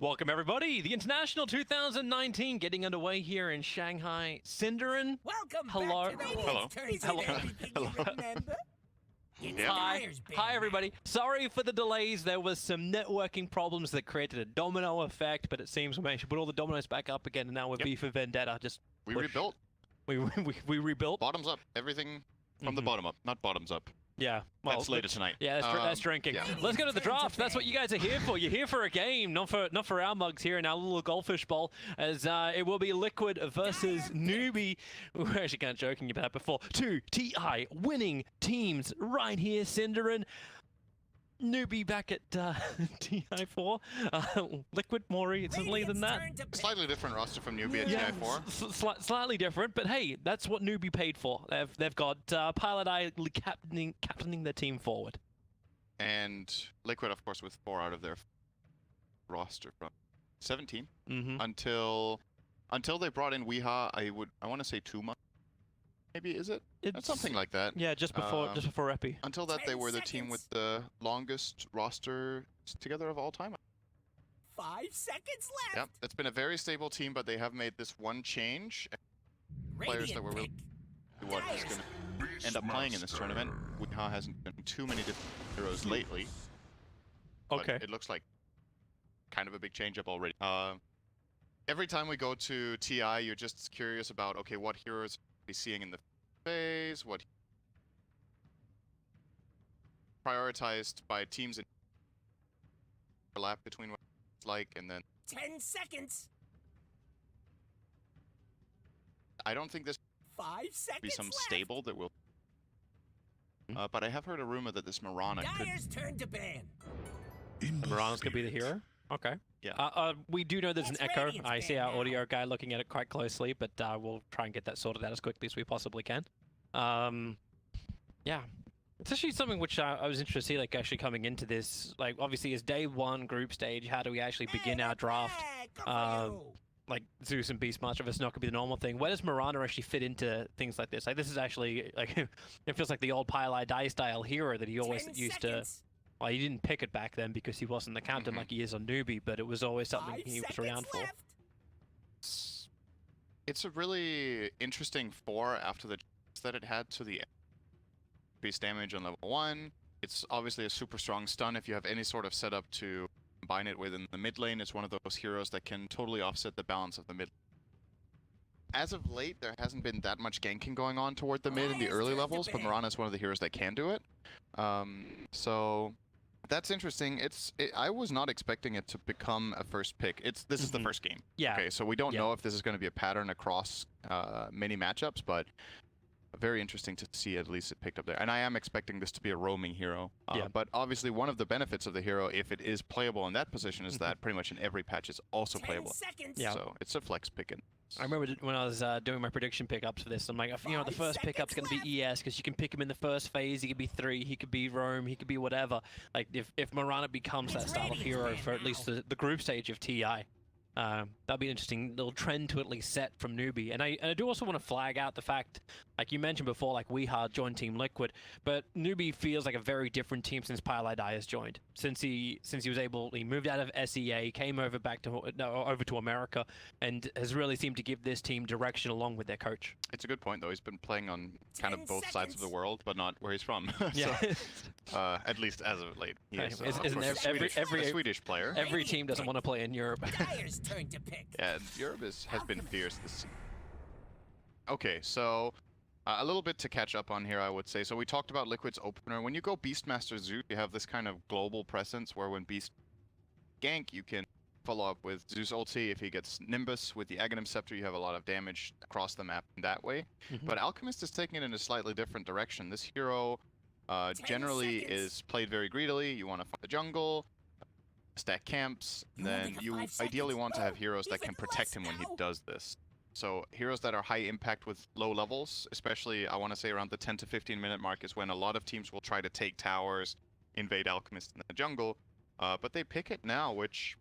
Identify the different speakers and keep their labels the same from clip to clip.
Speaker 1: Welcome everybody, the International 2019 getting underway here in Shanghai. Cinderin,
Speaker 2: Welcome
Speaker 1: hello.
Speaker 2: back to
Speaker 3: Hello.
Speaker 2: Hello. Everything you remember? It's tires,
Speaker 1: Hi everybody. Sorry for the delays. There was some networking problems that created a domino effect, but it seems we managed to put all the dominoes back up again, and now with V for Vendetta, just
Speaker 3: We
Speaker 1: push.
Speaker 3: rebuilt.
Speaker 1: We rebuilt.
Speaker 3: Bottoms up. Everything from the bottom up, not bottoms up.
Speaker 1: Yeah, well,
Speaker 3: That's later tonight.
Speaker 1: Yeah, that's drinking.
Speaker 3: yeah.
Speaker 1: Let's go to the draft. That's what you guys are here for. You're here for a game, not for our mugs here in our little goldfish bowl. As it will be Liquid versus Newbie. We were actually kind of joking about that before. Two TI winning teams right here, Cinderin. Newbie back at TI4. Liquid more recently than that.
Speaker 3: Slightly different roster from Newbie at TI4.
Speaker 1: Slightly different, but hey, that's what Newbie paid for. They've got Pilot Eye captaining their team forward.
Speaker 3: And Liquid, of course, with 4 out of their roster from 17 until they brought in Weeha. I want to say 2 months. Maybe is it? It's something like that.
Speaker 1: Yeah, just before Epi.
Speaker 3: Until that, they were the team with the longest roster together of all time.
Speaker 2: 5 seconds left.
Speaker 3: Yep, it's been a very stable team, but they have made this one change. Players that were really what is going to end up playing in this tournament. Weeha hasn't been too many different heroes lately.
Speaker 1: Okay.
Speaker 3: But it looks like kind of a big change up already. Every time we go to TI, you're just curious about, okay, what heroes be seeing in the phase, what prioritized by teams in overlap between what it's like, and then
Speaker 2: 10 seconds.
Speaker 3: I don't think this
Speaker 2: 5 seconds
Speaker 3: will be some
Speaker 2: left.
Speaker 3: stable that will. But I have heard a rumor that this Mirana could.
Speaker 2: Dire's turn to ban.
Speaker 1: Mirana's gonna be the hero. Okay.
Speaker 3: Yeah.
Speaker 1: We do know there's an
Speaker 2: It's
Speaker 1: echo.
Speaker 2: Radiant's
Speaker 1: I see
Speaker 2: ban
Speaker 1: our
Speaker 2: now.
Speaker 1: audio guy looking at it quite closely, but we'll try and get that sorted out as quickly as we possibly can. Yeah. It's actually something which I was interested to see, like, actually coming into this. Like, obviously, it's day 1 group stage. How do we actually begin our draft? Like, Zeus and Beastmaster, it's not going to be the normal thing. Where does Mirana actually fit into things like this? Like, this is actually, like, it feels like the old Pile Die style hero that he always used to... Well, he didn't pick it back then because he wasn't the captain like he is on Newbie, but it was always something he was around for.
Speaker 3: It's a really interesting 4 after the that it had to the increased damage on level 1. It's obviously a super strong stun if you have any sort of setup to combine it with in the mid lane. It's one of those heroes that can totally offset the balance of the mid. As of late, there hasn't been that much ganking going on toward the mid in the early levels, but Mirana is one of the heroes that can do it. So that's interesting. I was not expecting it to become a first pick. This is the first game.
Speaker 1: Yeah.
Speaker 3: Okay, so we don't know if this is going to be a pattern across many matchups, but very interesting to see at least it picked up there. And I am expecting this to be a roaming hero. But obviously one of the benefits of the hero, if it is playable in that position, is that pretty much in every patch it's also playable.
Speaker 1: Yeah.
Speaker 3: So it's a flex pick.
Speaker 1: I remember when I was doing my prediction pickups for this, I'm like, you know, the first pickup's going to be ES because you can pick him in the first phase. He could be 3, he could be roam, he could be whatever. Like, if Mirana becomes that style of hero for at least the group stage of TI, that'd be an interesting little trend to at least set from Newbie. And I do also want to flag out the fact, like you mentioned before, like Weeha joined Team Liquid, but Newbie feels like a very different team since Pilot Eye has joined. Since he moved out of SEA, came over over to America, and has really seemed to give this team direction along with their coach.
Speaker 3: It's a good point though. He's been playing on kind of both sides of the world, but not where he's from.
Speaker 1: Yeah.
Speaker 3: So, at least as of late, he is
Speaker 1: Isn't
Speaker 3: a Swedish player.
Speaker 1: Every team doesn't want to play in Europe.
Speaker 2: Dire's turn to pick.
Speaker 3: Yeah, Europe has been fierce this season. Okay, so a little bit to catch up on here, I would say. So we talked about Liquid's opener. When you go Beastmaster Zeus, you have this kind of global presence where when Beast gank, you can follow up with Zeus ulti. If he gets Nimbus with the Aghanim Scepter, you have a lot of damage across the map that way. But Alchemist is taking it in a slightly different direction. This hero generally is played very greedily. You want to find the jungle, stack camps, and then you ideally want to have heroes that can protect him when he does this. So heroes that are high impact with low levels, especially I want to say around the 10 to 15 minute mark is when a lot of teams will try to take towers, invade Alchemist in the jungle, but they pick it now, which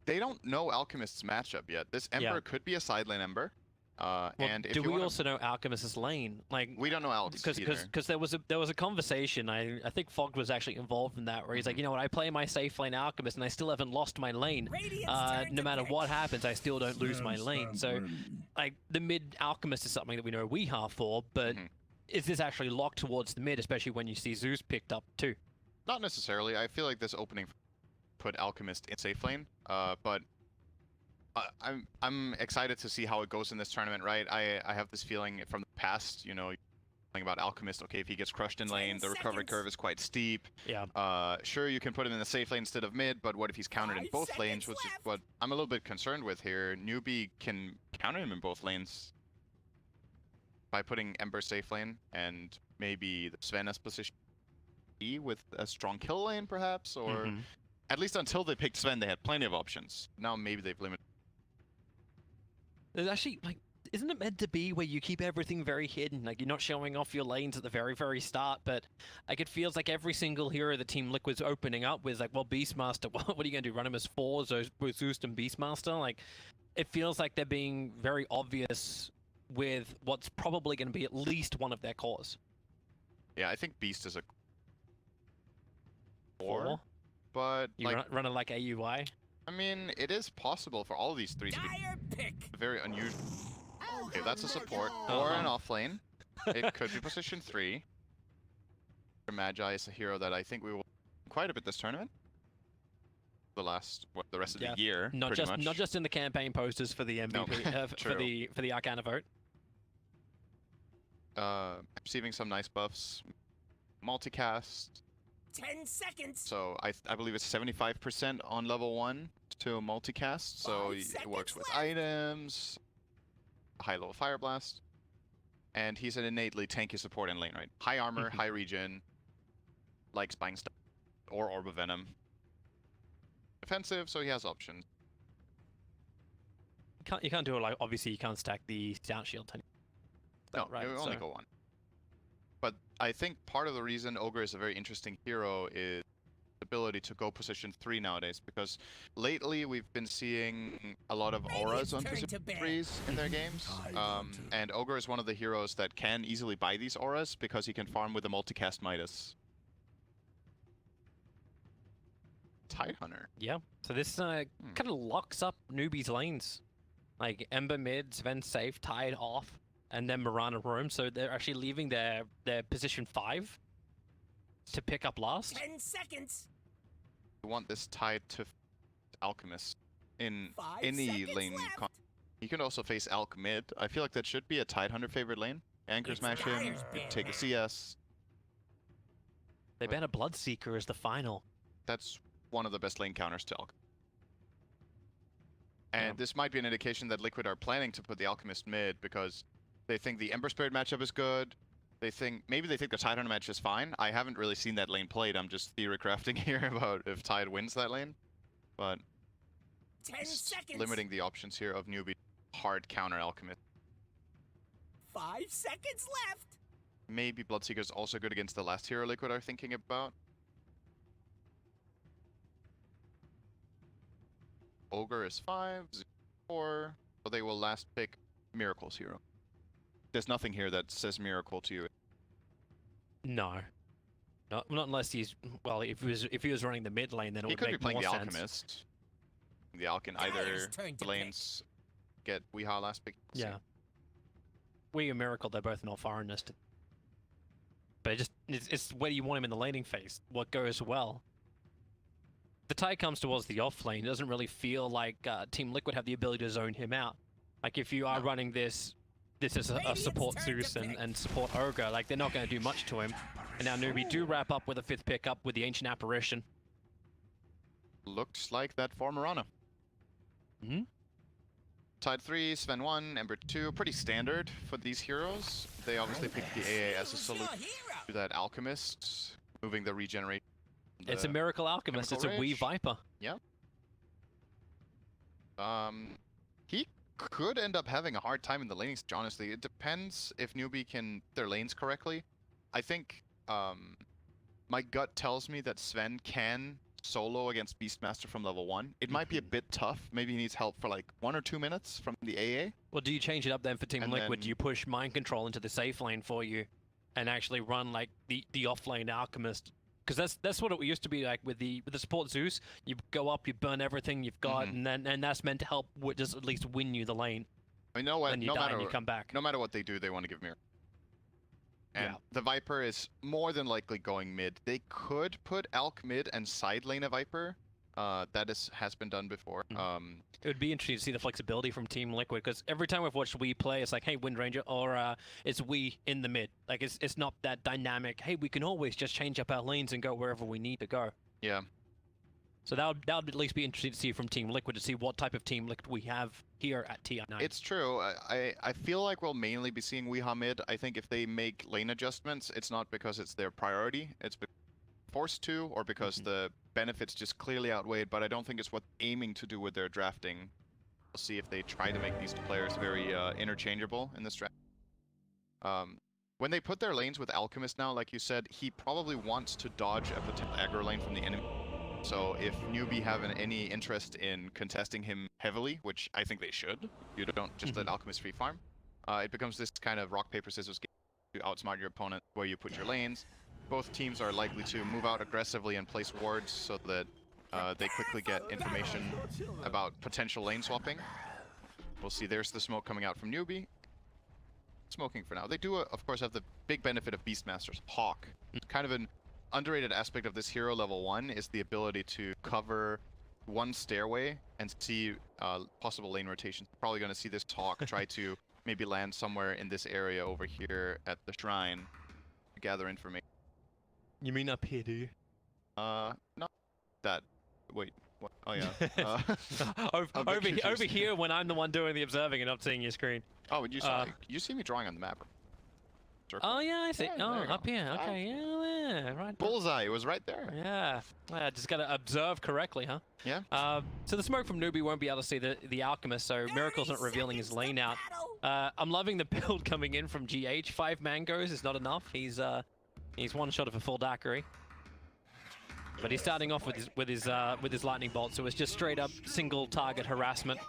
Speaker 3: they don't know Alchemist's matchup yet. This Ember could be a side lane Ember.
Speaker 1: Well,
Speaker 3: and if
Speaker 1: do
Speaker 3: you
Speaker 1: we
Speaker 3: wanna,
Speaker 1: also know Alchemist's lane? Like,
Speaker 3: we don't know Alex either.
Speaker 1: because there was a conversation. I think Fog was actually involved in that, where he's like, you know what, I play my safe lane Alchemist, and I still haven't lost my lane. No matter what happens, I still don't lose my lane. So, like, the mid Alchemist is something that we know we have for, but is this actually locked towards the mid, especially when you see Zeus picked up too?
Speaker 3: Not necessarily. I feel like this opening put Alchemist in safe lane, but I'm excited to see how it goes in this tournament, right? I have this feeling from the past, you know, thing about Alchemist. Okay, if he gets crushed in lane, the recovery curve is quite steep.
Speaker 1: Yeah.
Speaker 3: Sure, you can put him in the safe lane instead of mid, but what if he's countered in both lanes, which is what I'm a little bit concerned with here. Newbie can counter him in both lanes by putting Ember safe lane and maybe the Sven's position E with a strong kill lane, perhaps, or at least until they picked Sven, they had plenty of options. Now maybe they've limited.
Speaker 1: There's actually, like, isn't it meant to be where you keep everything very hidden? Like, you're not showing off your lanes at the very, very start, but like it feels like every single hero the Team Liquid's opening up with, like, well, Beastmaster, what are you going to do? Run him as 4, Zeus and Beastmaster? Like, it feels like they're being very obvious with what's probably going to be at least one of their cores.
Speaker 3: Yeah, I think Beast is a
Speaker 1: 4,
Speaker 3: but
Speaker 1: you
Speaker 3: like,
Speaker 1: running like AUI.
Speaker 3: I mean, it is possible for all of these three to be very unusual. Okay, that's a support or an off lane. It could be position 3. Magi is a hero that I think we will quite a bit this tournament. The rest of the year,
Speaker 1: Not just in the campaign posters for the MVP,
Speaker 3: No,
Speaker 1: for the Arcana vote.
Speaker 3: Receiving some nice buffs. Multicast.
Speaker 2: 10 seconds.
Speaker 3: So I believe it's 75% on level 1 to multicast. So it works with items, high level fire blast, and he's an innately tanky support in lane, right? High armor, high regen, likes buying stuff, or Orb of Venom. Defensive, so he has options.
Speaker 1: You can't do it, like, obviously you can't stack the Stout Shield.
Speaker 3: No,
Speaker 1: right,
Speaker 3: you only go 1. But I think part of the reason Ogre is a very interesting hero is the ability to go position 3 nowadays, because lately we've been seeing a lot of auras on position 3s in their games, and Ogre is one of the heroes that can easily buy these auras because he can farm with the multicast Midas. Tidehunter.
Speaker 1: Yeah, so this kind of locks up Newbie's lanes. Like, Ember mid, Sven safe, Tide off, and then Mirana roam, so they're actually leaving their position 5 to pick up last.
Speaker 2: 10 seconds.
Speaker 3: You want this Tide to Alchemist in any lane. You can also face Alch mid. I feel like that should be a Tidehunter favorite lane. Anchor smash him, take a CS.
Speaker 1: They ban a Bloodseeker as the final.
Speaker 3: That's one of the best lane counters to Alchemist. And this might be an indication that Liquid are planning to put the Alchemist mid because they think the Ember Spirit matchup is good. Maybe they think the Tidehunter match is fine. I haven't really seen that lane played. I'm just theory crafting here about if Tide wins that lane. But
Speaker 2: 10 seconds.
Speaker 3: Limiting the options here of Newbie hard counter Alchemist.
Speaker 2: 5 seconds left.
Speaker 3: Maybe Bloodseeker is also good against the last hero Liquid are thinking about. Ogre is 5, 4, so they will last pick Miracle's hero. There's nothing here that says Miracle to you.
Speaker 1: No. Not unless he's, well, if he was running the mid lane, then it would make more sense.
Speaker 3: He could be playing the Alchemist. The Alch in either lanes get Weehaw last pick.
Speaker 1: Yeah. We and Miracle, they're both not foreigners. But it's where you want him in the laning phase. What goes well. The Tide comes towards the off lane, it doesn't really feel like Team Liquid have the ability to zone him out. Like, if you are running this is a support Zeus and support Ogre, like, they're not going to do much to him. And now Newbie do wrap up with a 5th pickup with the Ancient Apparition.
Speaker 3: Looks like that for Mirana. Tide 3, Sven 1, Ember 2, pretty standard for these heroes. They obviously picked the AA as a solution to that Alchemist, moving the regeneration.
Speaker 1: It's a Miracle Alchemist, it's a Wee Viper.
Speaker 3: Yeah. He could end up having a hard time in the laning stage, honestly. It depends if Newbie can their lanes correctly. I think my gut tells me that Sven can solo against Beastmaster from level 1. It might be a bit tough. Maybe he needs help for like 1 or 2 minutes from the AA.
Speaker 1: Well, do you change it up then for Team
Speaker 3: And
Speaker 1: Liquid?
Speaker 3: then-
Speaker 1: Do you push Mind Control into the safe lane for you, and actually run like the off lane Alchemist? Because that's what it used to be like with the support Zeus. You go up, you burn everything you've got, and that's meant to help just at least win you the lane.
Speaker 3: I mean, you know what?
Speaker 1: Then you
Speaker 3: No
Speaker 1: die
Speaker 3: matter
Speaker 1: and you come back.
Speaker 3: no matter what they do, they want to give Miracle. And
Speaker 1: Yeah.
Speaker 3: the Viper is more than likely going mid. They could put Alk mid and side lane a Viper. That has been done before.
Speaker 1: It would be interesting to see the flexibility from Team Liquid, because every time we've watched we play, it's like, hey, Wind Ranger, or it's we in the mid. Like, it's not that dynamic. Hey, we can always just change up our lanes and go wherever we need to go.
Speaker 3: Yeah.
Speaker 1: So that would at least be interesting to see from Team Liquid, to see what type of Team Liquid we have here at TI9.
Speaker 3: It's true. I feel like we'll mainly be seeing Weeha mid. I think if they make lane adjustments, it's not because it's their priority. It's forced to, or because the benefits just clearly outweighed, but I don't think it's what aiming to do with their drafting. We'll see if they try to make these players very interchangeable in this draft. When they put their lanes with Alchemist now, like you said, he probably wants to dodge a potential aggro lane from the enemy. So if Newbie have any interest in contesting him heavily, which I think they should, you don't just let Alchemist free farm, it becomes this kind of rock, paper, scissors game to outsmart your opponent where you put your lanes. Both teams are likely to move out aggressively and place wards so that they quickly get information about potential lane swapping. We'll see, there's the smoke coming out from Newbie. Smoking for now. They do, of course, have the big benefit of Beastmaster's Hawk. Kind of an underrated aspect of this hero level 1 is the ability to cover one stairway and see possible lane rotations. Probably going to see this Hawk try to maybe land somewhere in this area over here at the shrine to gather information.
Speaker 1: You mean up here, do you?
Speaker 3: Not that. Wait, what? Oh yeah.
Speaker 1: Over here when I'm the one doing the observing and not seeing your screen.
Speaker 3: Oh, you see me drawing on the map. Circle.
Speaker 1: Oh yeah, I see.
Speaker 3: Yeah, there
Speaker 1: Oh,
Speaker 3: you go.
Speaker 1: up here. Okay, yeah, right.
Speaker 3: Bullseye, it was right there.
Speaker 1: Yeah, just gotta observe correctly, huh?
Speaker 3: Yeah.
Speaker 1: So the smoke from Newbie won't be able to see the Alchemist, so Miracle's not revealing his lane out. I'm loving the build coming in from GH. 5 mangoes is not enough. He's one shot of a full daiquiri. But he's starting off with his lightning bolt, so it's just straight up single target harassment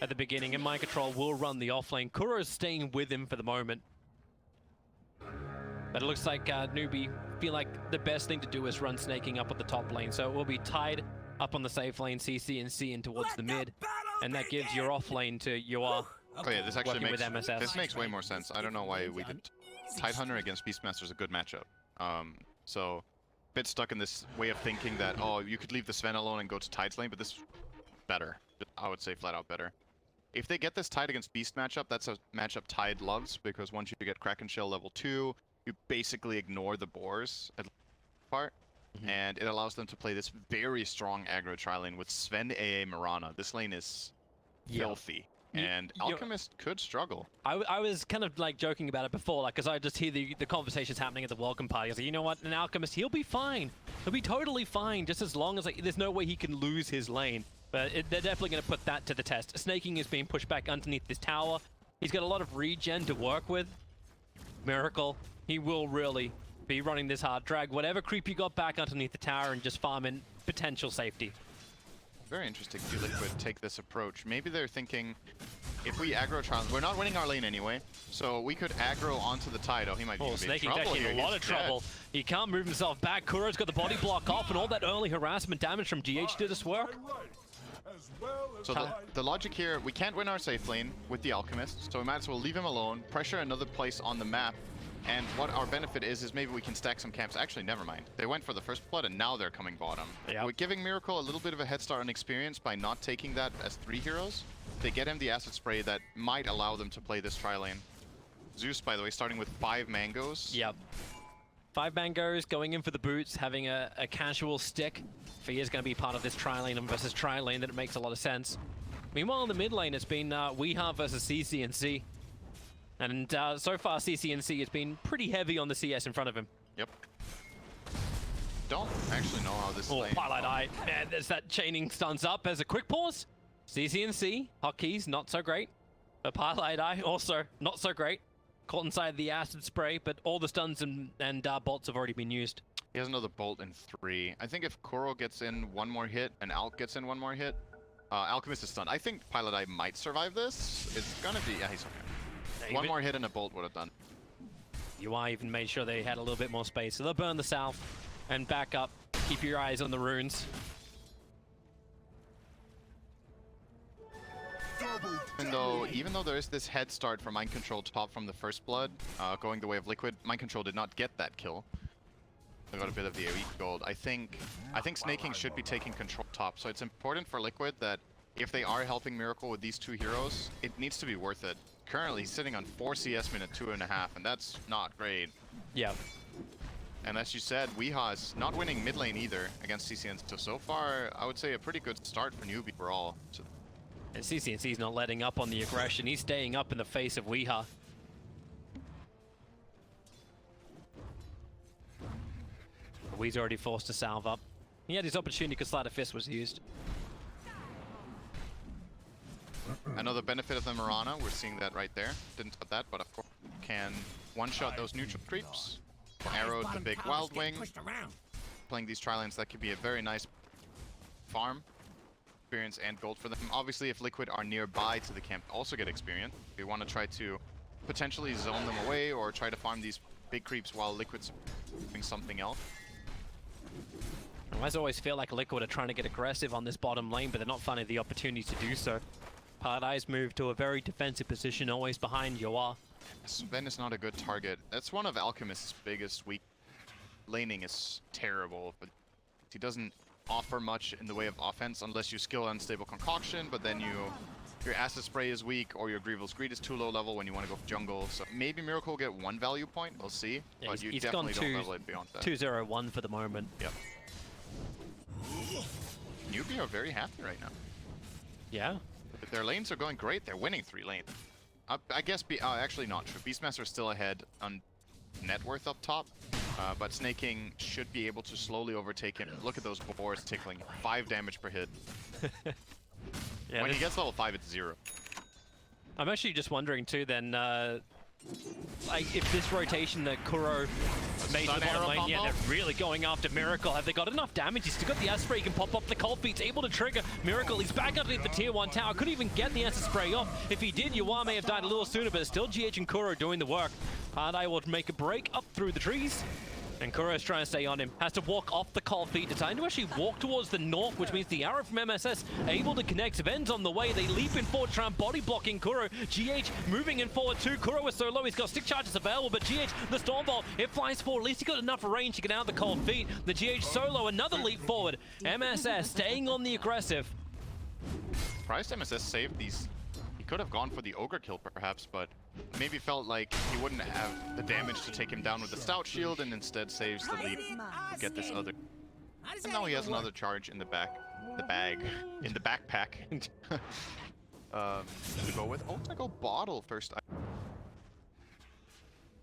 Speaker 1: at the beginning, and Mind Control will run the offlane. Kuro's staying with him for the moment. But it looks like Newbie feel like the best thing to do is run snaking up at the top lane, so it will be tied up on the safe lane, CC and C in towards the mid, and that gives your off lane to your.
Speaker 3: Oh yeah, this actually
Speaker 1: Working
Speaker 3: makes
Speaker 1: with MSS.
Speaker 3: this makes way more sense. I don't know why we did. Tidehunter against Beastmaster is a good matchup. So bit stuck in this way of thinking that, oh, you could leave the Sven alone and go to Tide's lane, but this is better. I would say flat out better. If they get this Tide against Beast matchup, that's a matchup Tide loves, because once you get Kraken Shell level 2, you basically ignore the boars at part, and it allows them to play this very strong aggro tri-lane with Sven, AA, Mirana. This lane is filthy. And Alchemist could struggle.
Speaker 1: I was kind of like joking about it before, like, because I just hear the conversations happening at the welcome party. I was like, you know what, an Alchemist, he'll be fine. He'll be totally fine, just as long as like there's no way he can lose his lane. But they're definitely going to put that to the test. Snaking is being pushed back underneath this tower. He's got a lot of regen to work with. Miracle, he will really be running this hard. Drag whatever creep you got back underneath the tower and just farm in potential safety.
Speaker 3: Very interesting to see Liquid take this approach. Maybe they're thinking, if we aggro Charles, we're not winning our lane anyway, so we could aggro onto the Tide. Oh, he might be in
Speaker 1: Snaking's
Speaker 3: trouble
Speaker 1: actually
Speaker 3: here.
Speaker 1: in a lot
Speaker 3: He's
Speaker 1: of trouble.
Speaker 3: dead.
Speaker 1: He can't move himself back. Kuro's got the body block off, and all that early harassment damage from GH did us work.
Speaker 3: So the logic here, we can't win our safe lane with the Alchemist, so we might as well leave him alone, pressure another place on the map, and what our benefit is maybe we can stack some camps. Actually, never mind. They went for the first blood, and now they're coming bottom.
Speaker 1: Yep.
Speaker 3: We're giving Miracle a little bit of a head start on experience by not taking that as 3 heroes. They get him the acid spray that might allow them to play this tri-lane. Zeus, by the way, starting with 5 mangoes.
Speaker 1: Yep. 5 mangoes, going in for the boots, having a casual stick. If he is going to be part of this tri-lane versus tri-lane, then it makes a lot of sense. Meanwhile, in the mid lane, it's been Weeha versus CCNC. And so far, CCNC has been pretty heavy on the CS in front of him.
Speaker 3: Yep. Don't actually know how this lane...
Speaker 1: Twilight Eye. Man, there's that chaining stuns up. There's a quick pause. CCNC, hotkeys, not so great. But Twilight Eye, also not so great. Caught inside the acid spray, but all the stuns and bolts have already been used.
Speaker 3: He has another bolt in 3. I think if Kuro gets in one more hit and Alk gets in one more hit, Alchemist is stunned. I think Pilot Eye might survive this. It's gonna be... Yeah, he's okay. One more hit and a bolt would have done.
Speaker 1: UI even made sure they had a little bit more space. So they'll burn the south and back up. Keep your eyes on the runes.
Speaker 3: Even though there is this head start for Mind Control top from the First Blood, going the way of Liquid, Mind Control did not get that kill. They got a bit of the elite gold. I think Snaking should be taking control top, so it's important for Liquid that if they are helping Miracle with these 2 heroes, it needs to be worth it. Currently, he's sitting on 4 CS min at 2.5, and that's not great.
Speaker 1: Yeah.
Speaker 3: And as you said, Weeha is not winning mid lane either against CCNC, so far, I would say a pretty good start for Newbie overall. So
Speaker 1: and CCNC's not letting up on the aggression. He's staying up in the face of Weeha. Wee's already forced to salve up. He had his opportunity because Sleight of Fist was used.
Speaker 3: Another benefit of the Mirana, we're seeing that right there. Didn't put that, but of course can one-shot those neutral creeps. Arrowed the big Wild Wing. Playing these tri-lanes, that could be a very nice farm. Experience and gold for them. Obviously, if Liquid are nearby to the camp, also get experience. We want to try to potentially zone them away or try to farm these big creeps while Liquid's doing something else.
Speaker 1: I always feel like Liquid are trying to get aggressive on this bottom lane, but they're not finding the opportunity to do so. Paradise moved to a very defensive position, always behind Yoa.
Speaker 3: Sven is not a good target. That's one of Alchemist's biggest weak. Laning is terrible, but he doesn't offer much in the way of offense unless you skill Unstable Concoction, but then your Acid Spray is weak or your Grieval's Greed is too low level when you want to go for jungle. So maybe Miracle will get 1 value point, we'll see.
Speaker 1: Yeah,
Speaker 3: but you
Speaker 1: he's
Speaker 3: definitely
Speaker 1: gone
Speaker 3: don't level it beyond that.
Speaker 1: 2-0-1 for the moment.
Speaker 3: Yep. Newbie are very happy right now.
Speaker 1: Yeah.
Speaker 3: Their lanes are going great. They're winning 3 lanes. I guess, actually not true. Beastmaster is still ahead on net worth up top, but Snaking should be able to slowly overtake him. Look at those boars tickling him. 5 damage per hit.
Speaker 1: Yeah,
Speaker 3: when he gets level 5, it's 0.
Speaker 1: I'm actually just wondering too then, like if this rotation that Kuro made to the bottom lane, yeah, they're really going after Miracle. Have they got enough damage? He's still got the Acid Spray, he can pop up the Cold Feet's able to trigger Miracle. He's back underneath the tier 1 tower. Couldn't even get the Acid Spray off. If he did, Yuwa may have died a little sooner, but it's still GH and Kuro doing the work. Hardeye will make a break up through the trees. And Kuro's trying to stay on him. Has to walk off the Cold Feet. Deciding to actually walk towards the north, which means the arrow from MSS able to connect. Sven's on the way. They leap in forward, try and body blocking Kuro. GH moving in forward too. Kuro is so low, he's got stick charges available, but GH, the Stormbolt, it flies forward. At least he got enough range to get out of the Cold Feet. The GH solo, another leap forward. MSS staying on the aggressive.
Speaker 3: Surprised MSS saved these. He could have gone for the Ogre kill perhaps, but maybe felt like he wouldn't have the damage to take him down with the Stout Shield and instead saves the leap to get this other. And now he has another charge in the backpack. To go with. Oh, I go bottle first.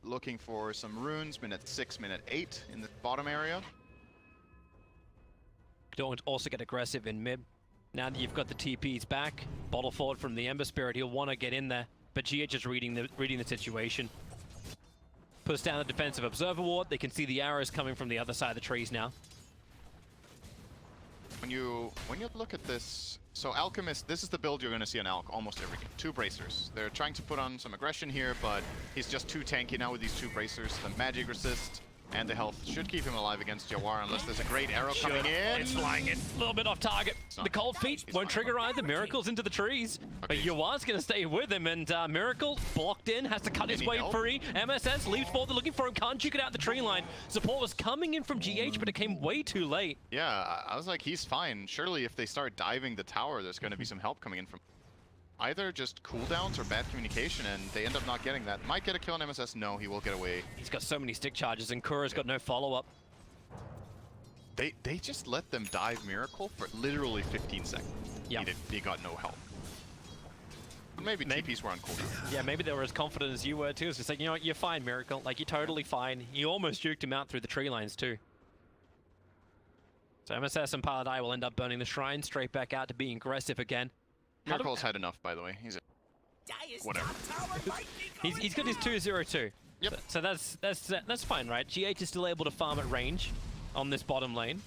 Speaker 3: Looking for some runes, minute 6, minute 8 in the bottom area.
Speaker 1: Don't also get aggressive in mid. Now that you've got the TPs back, bottle forward from the Ember Spirit, he'll want to get in there. But GH is reading the situation. Puts down the defensive observer ward. They can see the arrows coming from the other side of the trees now.
Speaker 3: When you look at this, so Alchemist, this is the build you're going to see on Alch almost every game. 2 bracers. They're trying to put on some aggression here, but he's just too tanky now with these 2 bracers. The magic resist and the health should keep him alive against Jawar unless there's a great arrow coming in.
Speaker 1: It's flying in. A little bit off target. The Cold Feet won't trigger either. Miracle's into the trees. But Jawar's going to stay with him, and Miracle blocked in, has to cut his way free. MSS leaps forward, looking for him, can't juke it out the tree line. Support was coming in from GH, but it came way too late.
Speaker 3: Yeah, I was like, he's fine. Surely if they start diving the tower, there's going to be some help coming in from either just cooldowns or bad communication, and they end up not getting that. Might get a kill on MSS. No, he will get away.
Speaker 1: He's got so many stick charges, and Kuro's got no follow-up.
Speaker 3: They just let them dive Miracle for literally 15 seconds. Yeah. He got no help. Maybe TPs were on cooldown.
Speaker 1: Yeah, maybe they were as confident as you were too. It's just like, you know what, you're fine, Miracle. Like, you're totally fine. You almost juked him out through the tree lines too. So MSS and Paladai will end up burning the shrine straight back out to being aggressive again.
Speaker 3: Miracle's had enough, by the way. He's whatever.
Speaker 1: he's got his 2-0-2.
Speaker 3: Yep.
Speaker 1: So that's fine, right? GH is still able to farm at range. on this bottom lane.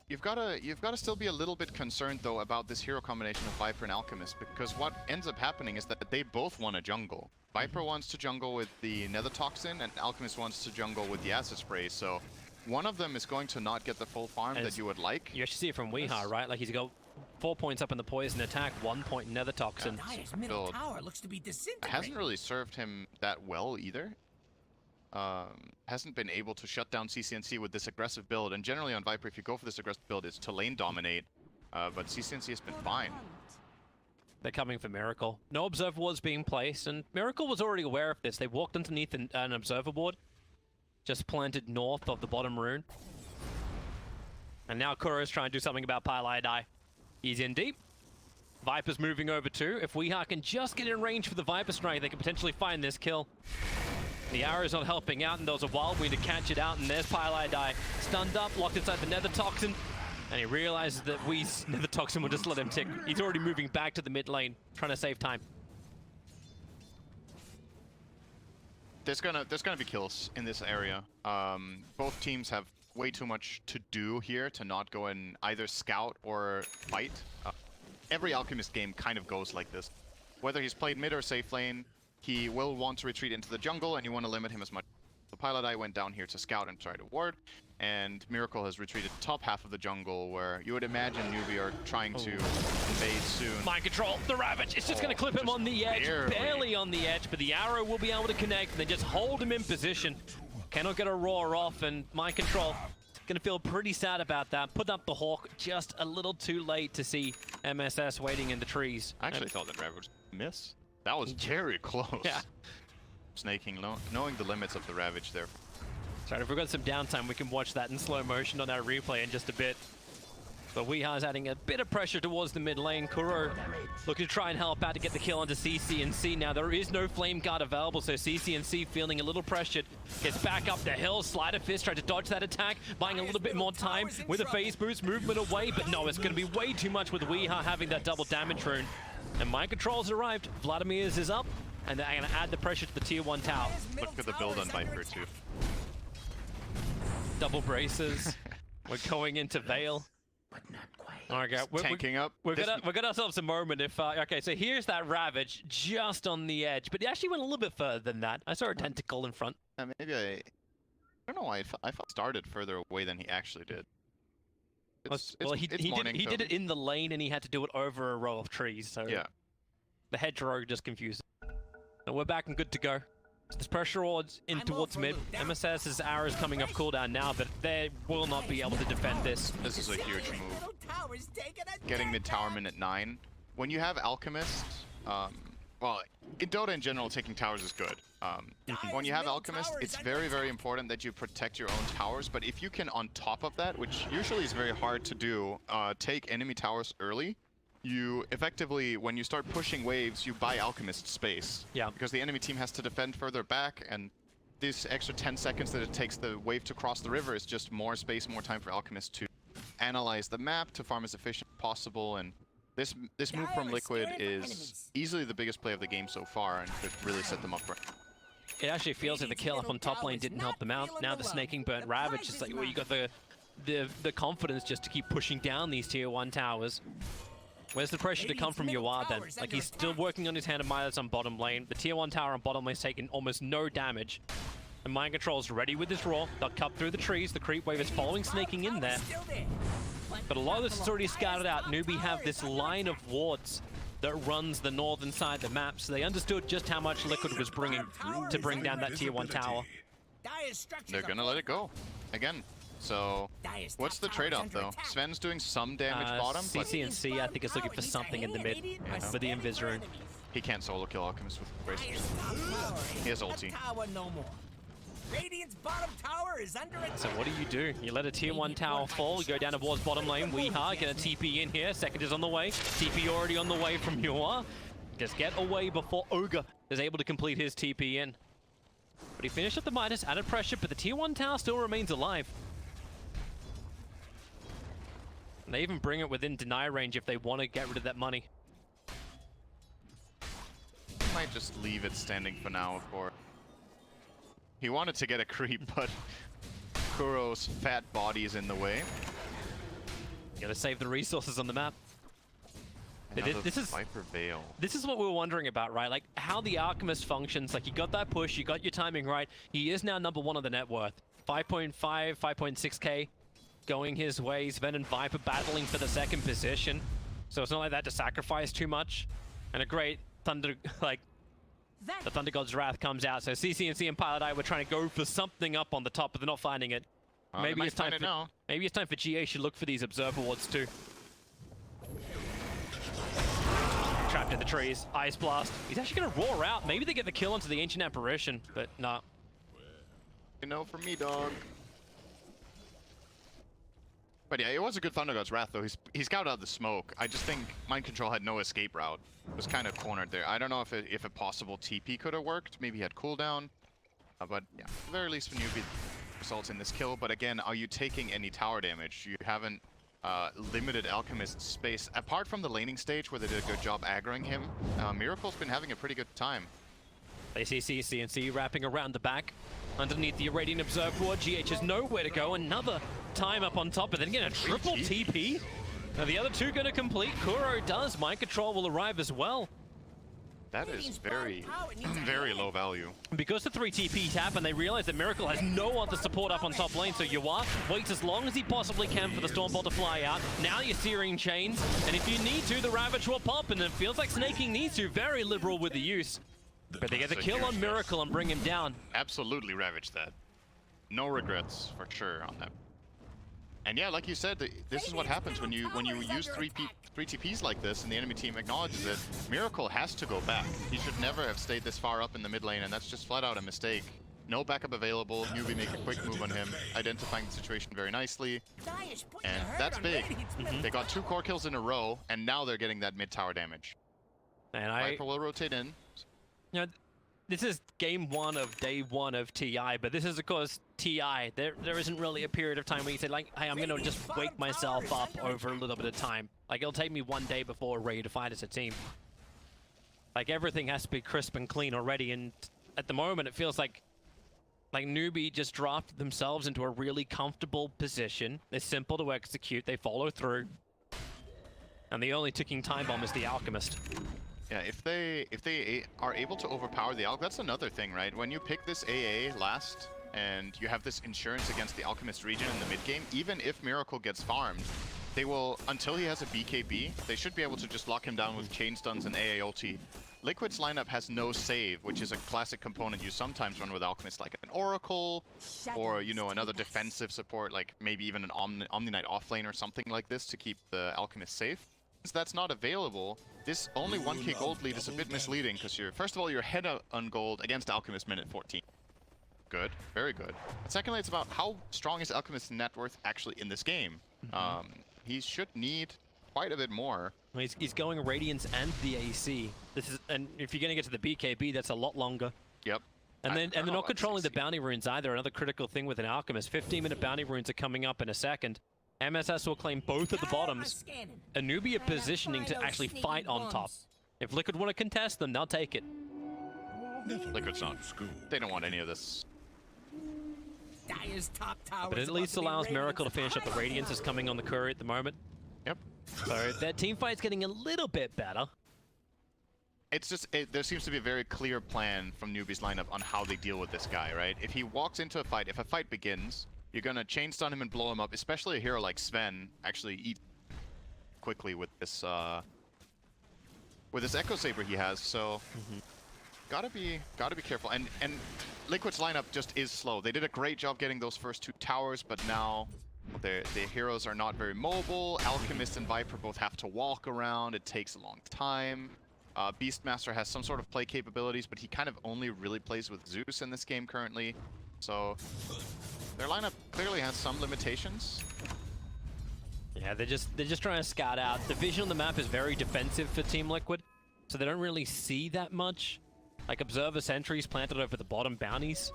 Speaker 3: You've gotta still be a little bit concerned though about this hero combination of Viper and Alchemist, because what ends up happening is that they both want to jungle. Viper wants to jungle with the Nether Toxin, and Alchemist wants to jungle with the Acid Spray. So one of them is going to not get the full farm that you would like.
Speaker 1: You actually see it from Weeha, right? Like he's got 4 points up in the poison attack, 1 point in Nether Toxin.
Speaker 2: Dire's middle tower looks to be disintegrating.
Speaker 3: Hasn't really served him that well either. Hasn't been able to shut down CCNC with this aggressive build, and generally on Viper, if you go for this aggressive build, it's to lane dominate, but CCNC has been fine.
Speaker 1: They're coming for Miracle. No observer was being placed, and Miracle was already aware of this. They walked underneath an observer board, just planted north of the bottom rune. And now Kuro's trying to do something about Pylai Die. He's in deep. Viper's moving over too. If Weeha can just get in range for the Viper Strike, they can potentially find this kill. The arrow's not helping out, and there was a wild wind to catch it out, and there's Pylai Die. Stunned up, locked inside the Nether Toxin, and he realizes that Nether Toxin will just let him tick. He's already moving back to the mid lane, trying to save time.
Speaker 3: There's gonna be kills in this area. Both teams have way too much to do here to not go and either scout or fight. Every Alchemist game kind of goes like this. Whether he's played mid or safe lane, he will want to retreat into the jungle, and you want to limit him as much. The Pylai went down here to scout and try to ward, and Miracle has retreated top half of the jungle, where you would imagine Newbie are trying to invade soon.
Speaker 1: Mind control, the Ravage. It's just going to clip him on the edge, barely on the edge, but the arrow will be able to connect, and then just hold him in position. Cannot get a roar off, and Mind control gonna feel pretty sad about that. Put up the Hawk just a little too late to see MSS waiting in the trees.
Speaker 3: I actually thought that Ravage missed. That was very close.
Speaker 1: Yeah.
Speaker 3: Snaking, knowing the limits of the Ravage there.
Speaker 1: Sorry, if we've got some downtime, we can watch that in slow motion on our replay in just a bit. But Weeha's adding a bit of pressure towards the mid lane. Kuro looking to try and help out to get the kill onto CCNC. Now, there is no Flame Guard available, so CCNC feeling a little pressured. Gets back up the hill. Slider Fist tried to dodge that attack, buying a little bit more time with a phase boost, movement away. But no, it's going to be way too much with Weeha having that double damage rune. And Mind Control's arrived. Vladimir's is up, and they're going to add the pressure to the tier 1 tower.
Speaker 3: Look at the build on Viper, too.
Speaker 1: Double braces. We're going into Veil.
Speaker 2: But not quite.
Speaker 1: Okay,
Speaker 3: tanking up.
Speaker 1: We've got ourselves a moment. If okay, so here's that Ravage just on the edge, but he actually went a little bit further than that. I saw a tentacle in front.
Speaker 3: Maybe I don't know why I thought it started further away than he actually did.
Speaker 1: Well, he did it in the lane, and he had to do it over a row of trees. So
Speaker 3: yeah,
Speaker 1: the hedgerow just confused. So we're back and good to go. There's pressure odds in towards mid. MSS's arrows coming off cooldown now, but they will not be able to defend this.
Speaker 3: This is a huge move. Getting mid tower minute 9. When you have Alchemist, well, in Dota in general, taking towers is good. When you have Alchemist, it's very, very important that you protect your own towers, but if you can, on top of that, which usually is very hard to do, take enemy towers early, you effectively, when you start pushing waves, you buy Alchemist space.
Speaker 1: Yeah.
Speaker 3: Because the enemy team has to defend further back, and this extra 10 seconds that it takes the wave to cross the river is just more space, more time for Alchemist to analyze the map, to farm as efficient as possible, and this move from Liquid is easily the biggest play of the game so far, and it really set them up for it.
Speaker 1: It actually feels like the kill up on top lane didn't help them out. Now the snaking burnt Ravage, it's like, well, you got the confidence just to keep pushing down these tier 1 towers. Where's the pressure to come from Yuar then? Like, he's still working on his hand of Midas on bottom lane. The tier 1 tower on bottom lane's taking almost no damage. And Mind Control's ready with his roar. They'll cut through the trees. The creep wave is following, snaking in there. But a lot of this is already scouted out. Newbie have this line of wards that runs the northern side of the map, so they understood just how much Liquid was bringing to bring down that tier 1 tower.
Speaker 3: They're gonna let it go. Again. So, what's the trade-off though? Sven's doing some damage bottom, but
Speaker 1: CCNC I think is looking for something in the mid for the Invis rune.
Speaker 3: He can't solo kill Alchemist with bracers. He has ulti.
Speaker 2: Radiant's bottom tower is under attack.
Speaker 1: So what do? You let a tier 1 tower fall, you go down towards bottom lane. Weeha get a TP in here. Second is on the way. TP already on the way from Yuar. Just get away before Ogre is able to complete his TP in. But he finished at the Midas, added pressure, but the tier 1 tower still remains alive. And they even bring it within deny range if they want to get rid of that money.
Speaker 3: Might just leave it standing for now, for he wanted to get a creep, but Kuro's fat body is in the way.
Speaker 1: Gotta save the resources on the map. This is
Speaker 3: Viper Veil.
Speaker 1: This is what we were wondering about, right? Like how the Alchemist functions. Like you got that push, you got your timing right. He is now #1 on the net worth. 5.5, 5.6k going his way. Sven and Viper battling for the second position. So it's not like that to sacrifice too much. And a great Thunder, like the Thunder God's Wrath comes out. So CCNC and Pilot Eye were trying to go for something up on the top, but they're not finding it. Maybe it's time for GA should look for these observer wards too. Trapped in the trees, Ice Blast. He's actually gonna roar out. Maybe they get the kill onto the Ancient Apparition, but nah.
Speaker 3: You know, for me, dog. But yeah, it was a good Thunder God's Wrath though. He scouted out the smoke. I just think Mind Control had no escape route. It was kind of cornered there. I don't know if a possible TP could have worked. Maybe he had cooldown. But yeah, at the very least, Newbie results in this kill. But again, are you taking any tower damage? You haven't limited Alchemist's space. Apart from the laning stage where they did a good job aggroing him, Miracle's been having a pretty good time.
Speaker 1: They see CNC wrapping around the back. Underneath the Irradiant Observer Ward, GH has nowhere to go. Another time up on top, but then getting a triple TP. Now the other two gonna complete. Kuro does. Mind Control will arrive as well.
Speaker 3: That is very, very low value.
Speaker 1: Because the 3 TPs happen, they realize that Miracle has no other support up on top lane, so Yua waits as long as he possibly can for the Stormbolt to fly out. Now you're searing chains, and if you need to, the Ravage will pop, and it feels like Snaking needs to. Very liberal with the use. But they get the kill on Miracle and bring him down.
Speaker 3: Absolutely ravage that. No regrets, for sure, on that. And yeah, like you said, this is what happens when you use 3 TPs like this and the enemy team acknowledges it. Miracle has to go back. He should never have stayed this far up in the mid lane, and that's just flat out a mistake. No backup available. Newbie make a quick move on him, identifying the situation very nicely. And that's big. They got 2 core kills in a row, and now they're getting that mid tower damage.
Speaker 1: And
Speaker 3: Viper will rotate in.
Speaker 1: You know, this is game 1 of day 1 of TI, but this is of course TI. There isn't really a period of time where you say like, hey, I'm gonna just wake myself up over a little bit of time. Like it'll take me 1 day before we're ready to fight as a team. Like everything has to be crisp and clean already, and at the moment it feels like Newbie just drafted themselves into a really comfortable position. They're simple to execute, they follow through. And the only ticking time bomb is the Alchemist.
Speaker 3: Yeah, if they are able to overpower the Alch, that's another thing, right? When you pick this AA last, and you have this insurance against the Alchemist region in the mid game, even if Miracle gets farmed, they will, until he has a BKB, they should be able to just lock him down with chain stuns and AA ulti. Liquid's lineup has no save, which is a classic component you sometimes run with Alchemist, like an Oracle, or, you know, another defensive support, like maybe even an Omni Knight offlane or something like this to keep the Alchemist safe. Since that's not available, this only 1k gold lead is a bit misleading, because first of all, you're ahead on gold against Alchemist minute 14. Good, very good. But secondly, it's about how strong is Alchemist's net worth actually in this game. He should need quite a bit more.
Speaker 1: Well, he's going Radiance and the AC. And if you're going to get to the BKB, that's a lot longer.
Speaker 3: Yep.
Speaker 1: And they're not controlling the bounty runes either. Another critical thing with an Alchemist. 15-minute bounty runes are coming up in a second. MSS will claim both of the bottoms. And Newbie are positioning to actually fight on top. If Liquid want to contest them, they'll take it.
Speaker 3: Liquid's not. They don't want any of this.
Speaker 1: But it at least allows Miracle to finish up the Radiance is coming on the Curry at the moment.
Speaker 3: Yep.
Speaker 1: So that team fight's getting a little bit better.
Speaker 3: It's just, there seems to be a very clear plan from Newbie's lineup on how they deal with this guy, right? If he walks into a fight, if a fight begins, you're gonna chain stun him and blow him up, especially a hero like Sven actually eat quickly with this Echo Saber he has, so gotta be careful. And Liquid's lineup just is slow. They did a great job getting those first 2 towers, but now the heroes are not very mobile. Alchemist and Viper both have to walk around. It takes a long time. Beastmaster has some sort of play capabilities, but he kind of only really plays with Zeus in this game currently. So their lineup clearly has some limitations.
Speaker 1: Yeah, they're just trying to scout out. The vision on the map is very defensive for Team Liquid, so they don't really see that much. Like Observer sentries planted over the bottom bounties.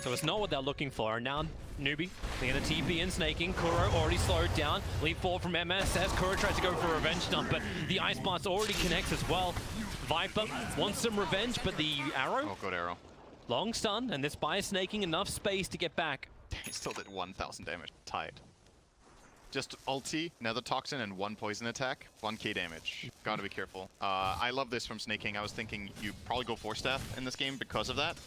Speaker 1: So it's not what they're looking for. And now Newbie, they're gonna TP and snaking. Kuro already slowed down. Leap forward from MSS. Kuro tries to go for a revenge dump, but the Ice Blast already connects as well. Viper wants some revenge, but the arrow.
Speaker 3: Oh, good arrow.
Speaker 1: Long stun, and this buys snaking enough space to get back.
Speaker 3: He still did 1,000 damage. Tied. Just ulti, Nether Toxin, and 1 poison attack. 1k damage. Gotta be careful. I love this from Snake King. I was thinking you probably go 4-staff in this game because of that.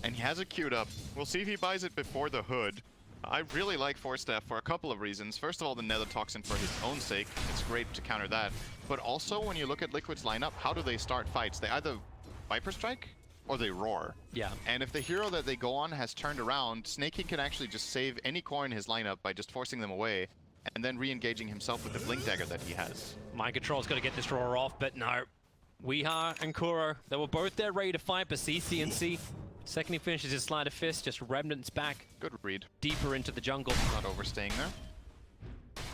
Speaker 3: And he has it queued up. We'll see if he buys it before the hood. I really like 4-staff for a couple of reasons. First of all, the Nether Toxin for his own sake. It's great to counter that. But also, when you look at Liquid's lineup, how do they start fights? They either Viper Strike or they roar.
Speaker 1: Yeah.
Speaker 3: And if the hero that they go on has turned around, Snake King can actually just save any core in his lineup by just forcing them away and then re-engaging himself with the Blink Dagger that he has.
Speaker 1: Mind Control's got to get this roar off, but no. Weeha and Kuro, they were both there ready to fight, but CCNC, second he finishes his Sleight of Fist, just Remnants back.
Speaker 3: Good read.
Speaker 1: Deeper into the jungle.
Speaker 3: Not overstaying there.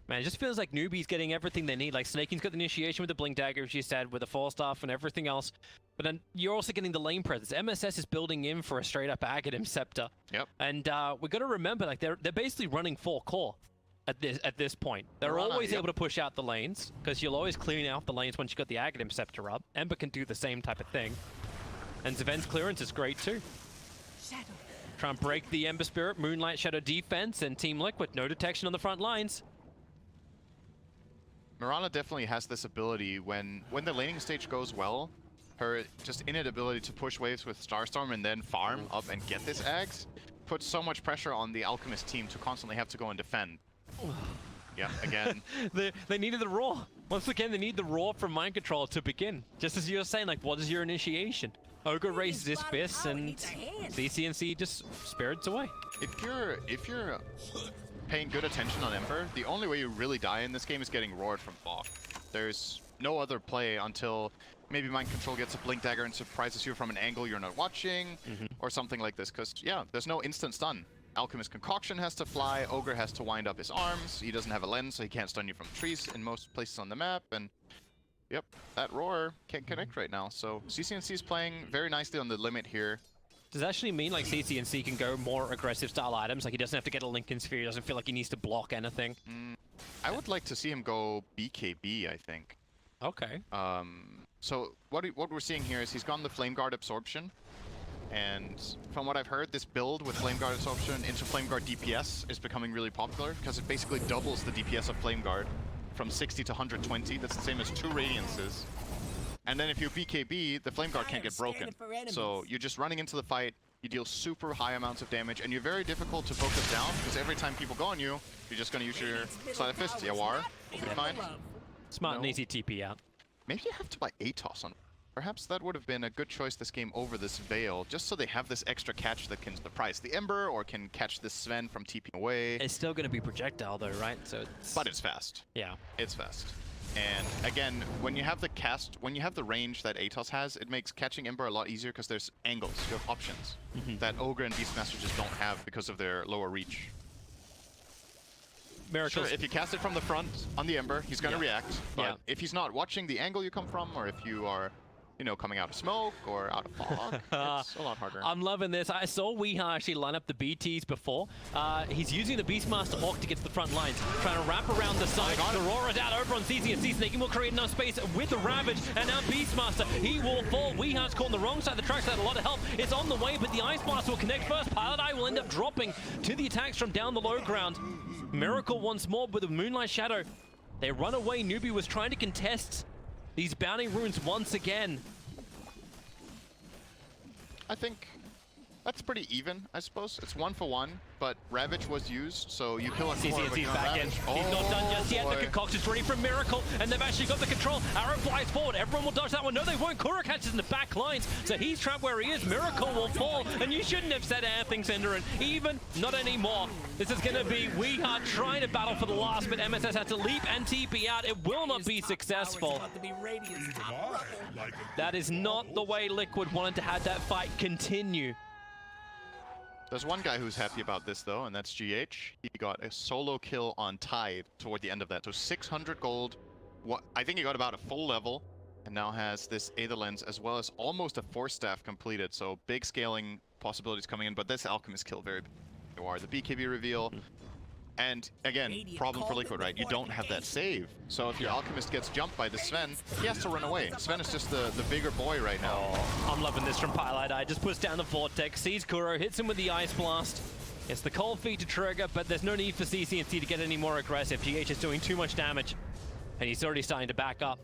Speaker 1: Man, it just feels like Newbie's getting everything they need. Like, Snake King's got the initiation with the Blink Dagger, as you said, with the 4-staff and everything else. But then you're also getting the lane presence. MSS is building in for a straight-up Aghanim Scepter.
Speaker 3: Yep.
Speaker 1: And we got to remember, like, they're basically running 4 core at this point. They're
Speaker 3: Mirana,
Speaker 1: always
Speaker 3: yep.
Speaker 1: able to push out the lanes, because you'll always clean out the lanes once you got the Aghanim Scepter up. Ember can do the same type of thing. And Zven's clearance is great, too.
Speaker 2: Shadow.
Speaker 1: Try and break the Ember Spirit, Moonlight Shadow defense, and Team Liquid. No detection on the front lines.
Speaker 3: Mirana definitely has this ability when the laning stage goes well, her just innate ability to push waves with Starstorm and then farm up and get this Axe puts so much pressure on the Alchemist team to constantly have to go and defend. Yeah, again.
Speaker 1: they needed the roar. Once again, they need the roar from Mind Control to begin. Just as you were saying, like, what is your initiation? Ogre raises his fists and CCNC just spirits away.
Speaker 3: If you're paying good attention on Ember, the only way you really die in this game is getting roared from Fog. There's no other play until maybe Mind Control gets a Blink Dagger and surprises you from an angle you're not watching, or something like this, because, yeah, there's no instant stun. Alchemist Concoction has to fly, Ogre has to wind up his arms, he doesn't have a lens, so he can't stun you from trees in most places on the map, and yep, that roar can't connect right now. So CCNC is playing very nicely on the limit here.
Speaker 1: Does that actually mean, like, CCNC can go more aggressive style items? Like, he doesn't have to get a Lincoln Sphere, he doesn't feel like he needs to block anything?
Speaker 3: I would like to see him go BKB, I think.
Speaker 1: Okay.
Speaker 3: So what we're seeing here is he's gone the Flame Guard Absorption. And from what I've heard, this build with Flame Guard Absorption into Flame Guard DPS is becoming really popular because it basically doubles the DPS of Flame Guard from 60 to 120. That's the same as 2 Radiances. And then if you BKB, the Flame Guard can't get broken. So you're just running into the fight, you deal super high amounts of damage, and you're very difficult to focus down because every time people go on you, you're just going to use your Sleight of Fist. Yawar, you'll be fine.
Speaker 1: Smart and
Speaker 3: No.
Speaker 1: easy TP out.
Speaker 3: Maybe you have to buy Atos on. Perhaps that would have been a good choice this game over this Veil, just so they have this extra catch that can surprise the Ember or can catch this Sven from TPing away.
Speaker 1: It's still going to be projectile though, right? So
Speaker 3: But it's fast.
Speaker 1: Yeah.
Speaker 3: It's fast. And again, when you have the range that Atos has, it makes catching Ember a lot easier because there's angles, you have options that Ogre and Beastmaster just don't have because of their lower reach.
Speaker 1: Miracles.
Speaker 3: Sure, if you cast it from the front on the Ember, he's going to react. But
Speaker 1: Yeah.
Speaker 3: if he's not watching the angle you come from, or if you are, you know, coming out of smoke or out of fog, it's a lot harder.
Speaker 1: I'm loving this. I saw Weeha actually line up the BTs before. He's using the Beastmaster Hawk to get to the front lines, trying to wrap around the side. The Aurora's out over on CCNC. Snake will create enough space with the Ravage, and now Beastmaster, he will fall. Weeha's caught on the wrong side of the tracks, had a lot of help. It's on the way, but the Ice Blast will connect first. Pilot Eye will end up dropping to the attacks from down the low ground. Miracle once more with the Moonlight Shadow. They run away. Newbie was trying to contest these bounty runes once again.
Speaker 3: I think that's pretty even, I suppose. It's 1 for 1, but Ravage was used, so you kill a core when
Speaker 1: CCNC's
Speaker 3: you're on
Speaker 1: back in.
Speaker 3: Ravage.
Speaker 1: He's not done just yet. The
Speaker 3: boy.
Speaker 1: concoction's ready for Miracle, and they've actually got the control. Arrow flies forward. Everyone will dodge that one. No, they won't. Kura catches in the back lines, so he's trapped where he is. Miracle will fall, and you shouldn't have said anything, Cinderin. Even not anymore. This is going to be Weeha trying to battle for the last, but MSS has to leap and TP out. It will not be successful. That is not the way Liquid wanted to have that fight continue.
Speaker 3: There's one guy who's happy about this, though, and that's GH. He got a solo kill on Tide toward the end of that. So 600 gold. I think he got about a full level, and now has this Aether Lens as well as almost a 4-staff completed. So big scaling possibilities coming in, but this Alchemist kill very big. The BKB reveal. And again, problem for Liquid, right? You don't have that save. So if your Alchemist gets jumped by the Sven, he has to run away. Sven is just the bigger boy right now.
Speaker 1: I'm loving this from Pilot Eye. Just puts down the Vortex, sees Kuro, hits him with the Ice Blast. It's the cold feed to trigger, but there's no need for CCNC to get any more aggressive. GH is doing too much damage, and he's already starting to back up.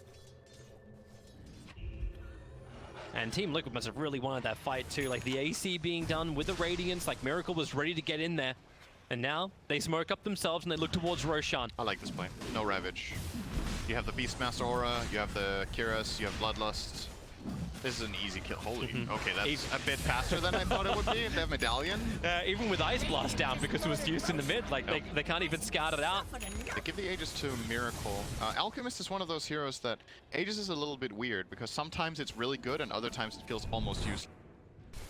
Speaker 1: And Team Liquid must have really wanted that fight too. Like the AC being done with the Radiance, like Miracle was ready to get in there. And now they smoke up themselves and they look towards Roshan.
Speaker 3: I like this play. No Ravage. You have the Beastmaster Aura, you have the Kiras, you have Bloodlust. This is an easy kill. Holy, okay, that's a bit faster than I thought it would be. They have Medallion.
Speaker 1: Even with Ice Blast down because it was used in the mid, like they can't even scout it out.
Speaker 3: They give the Aegis to Miracle. Alchemist is one of those heroes that Aegis is a little bit weird because sometimes it's really good and other times it feels almost useless.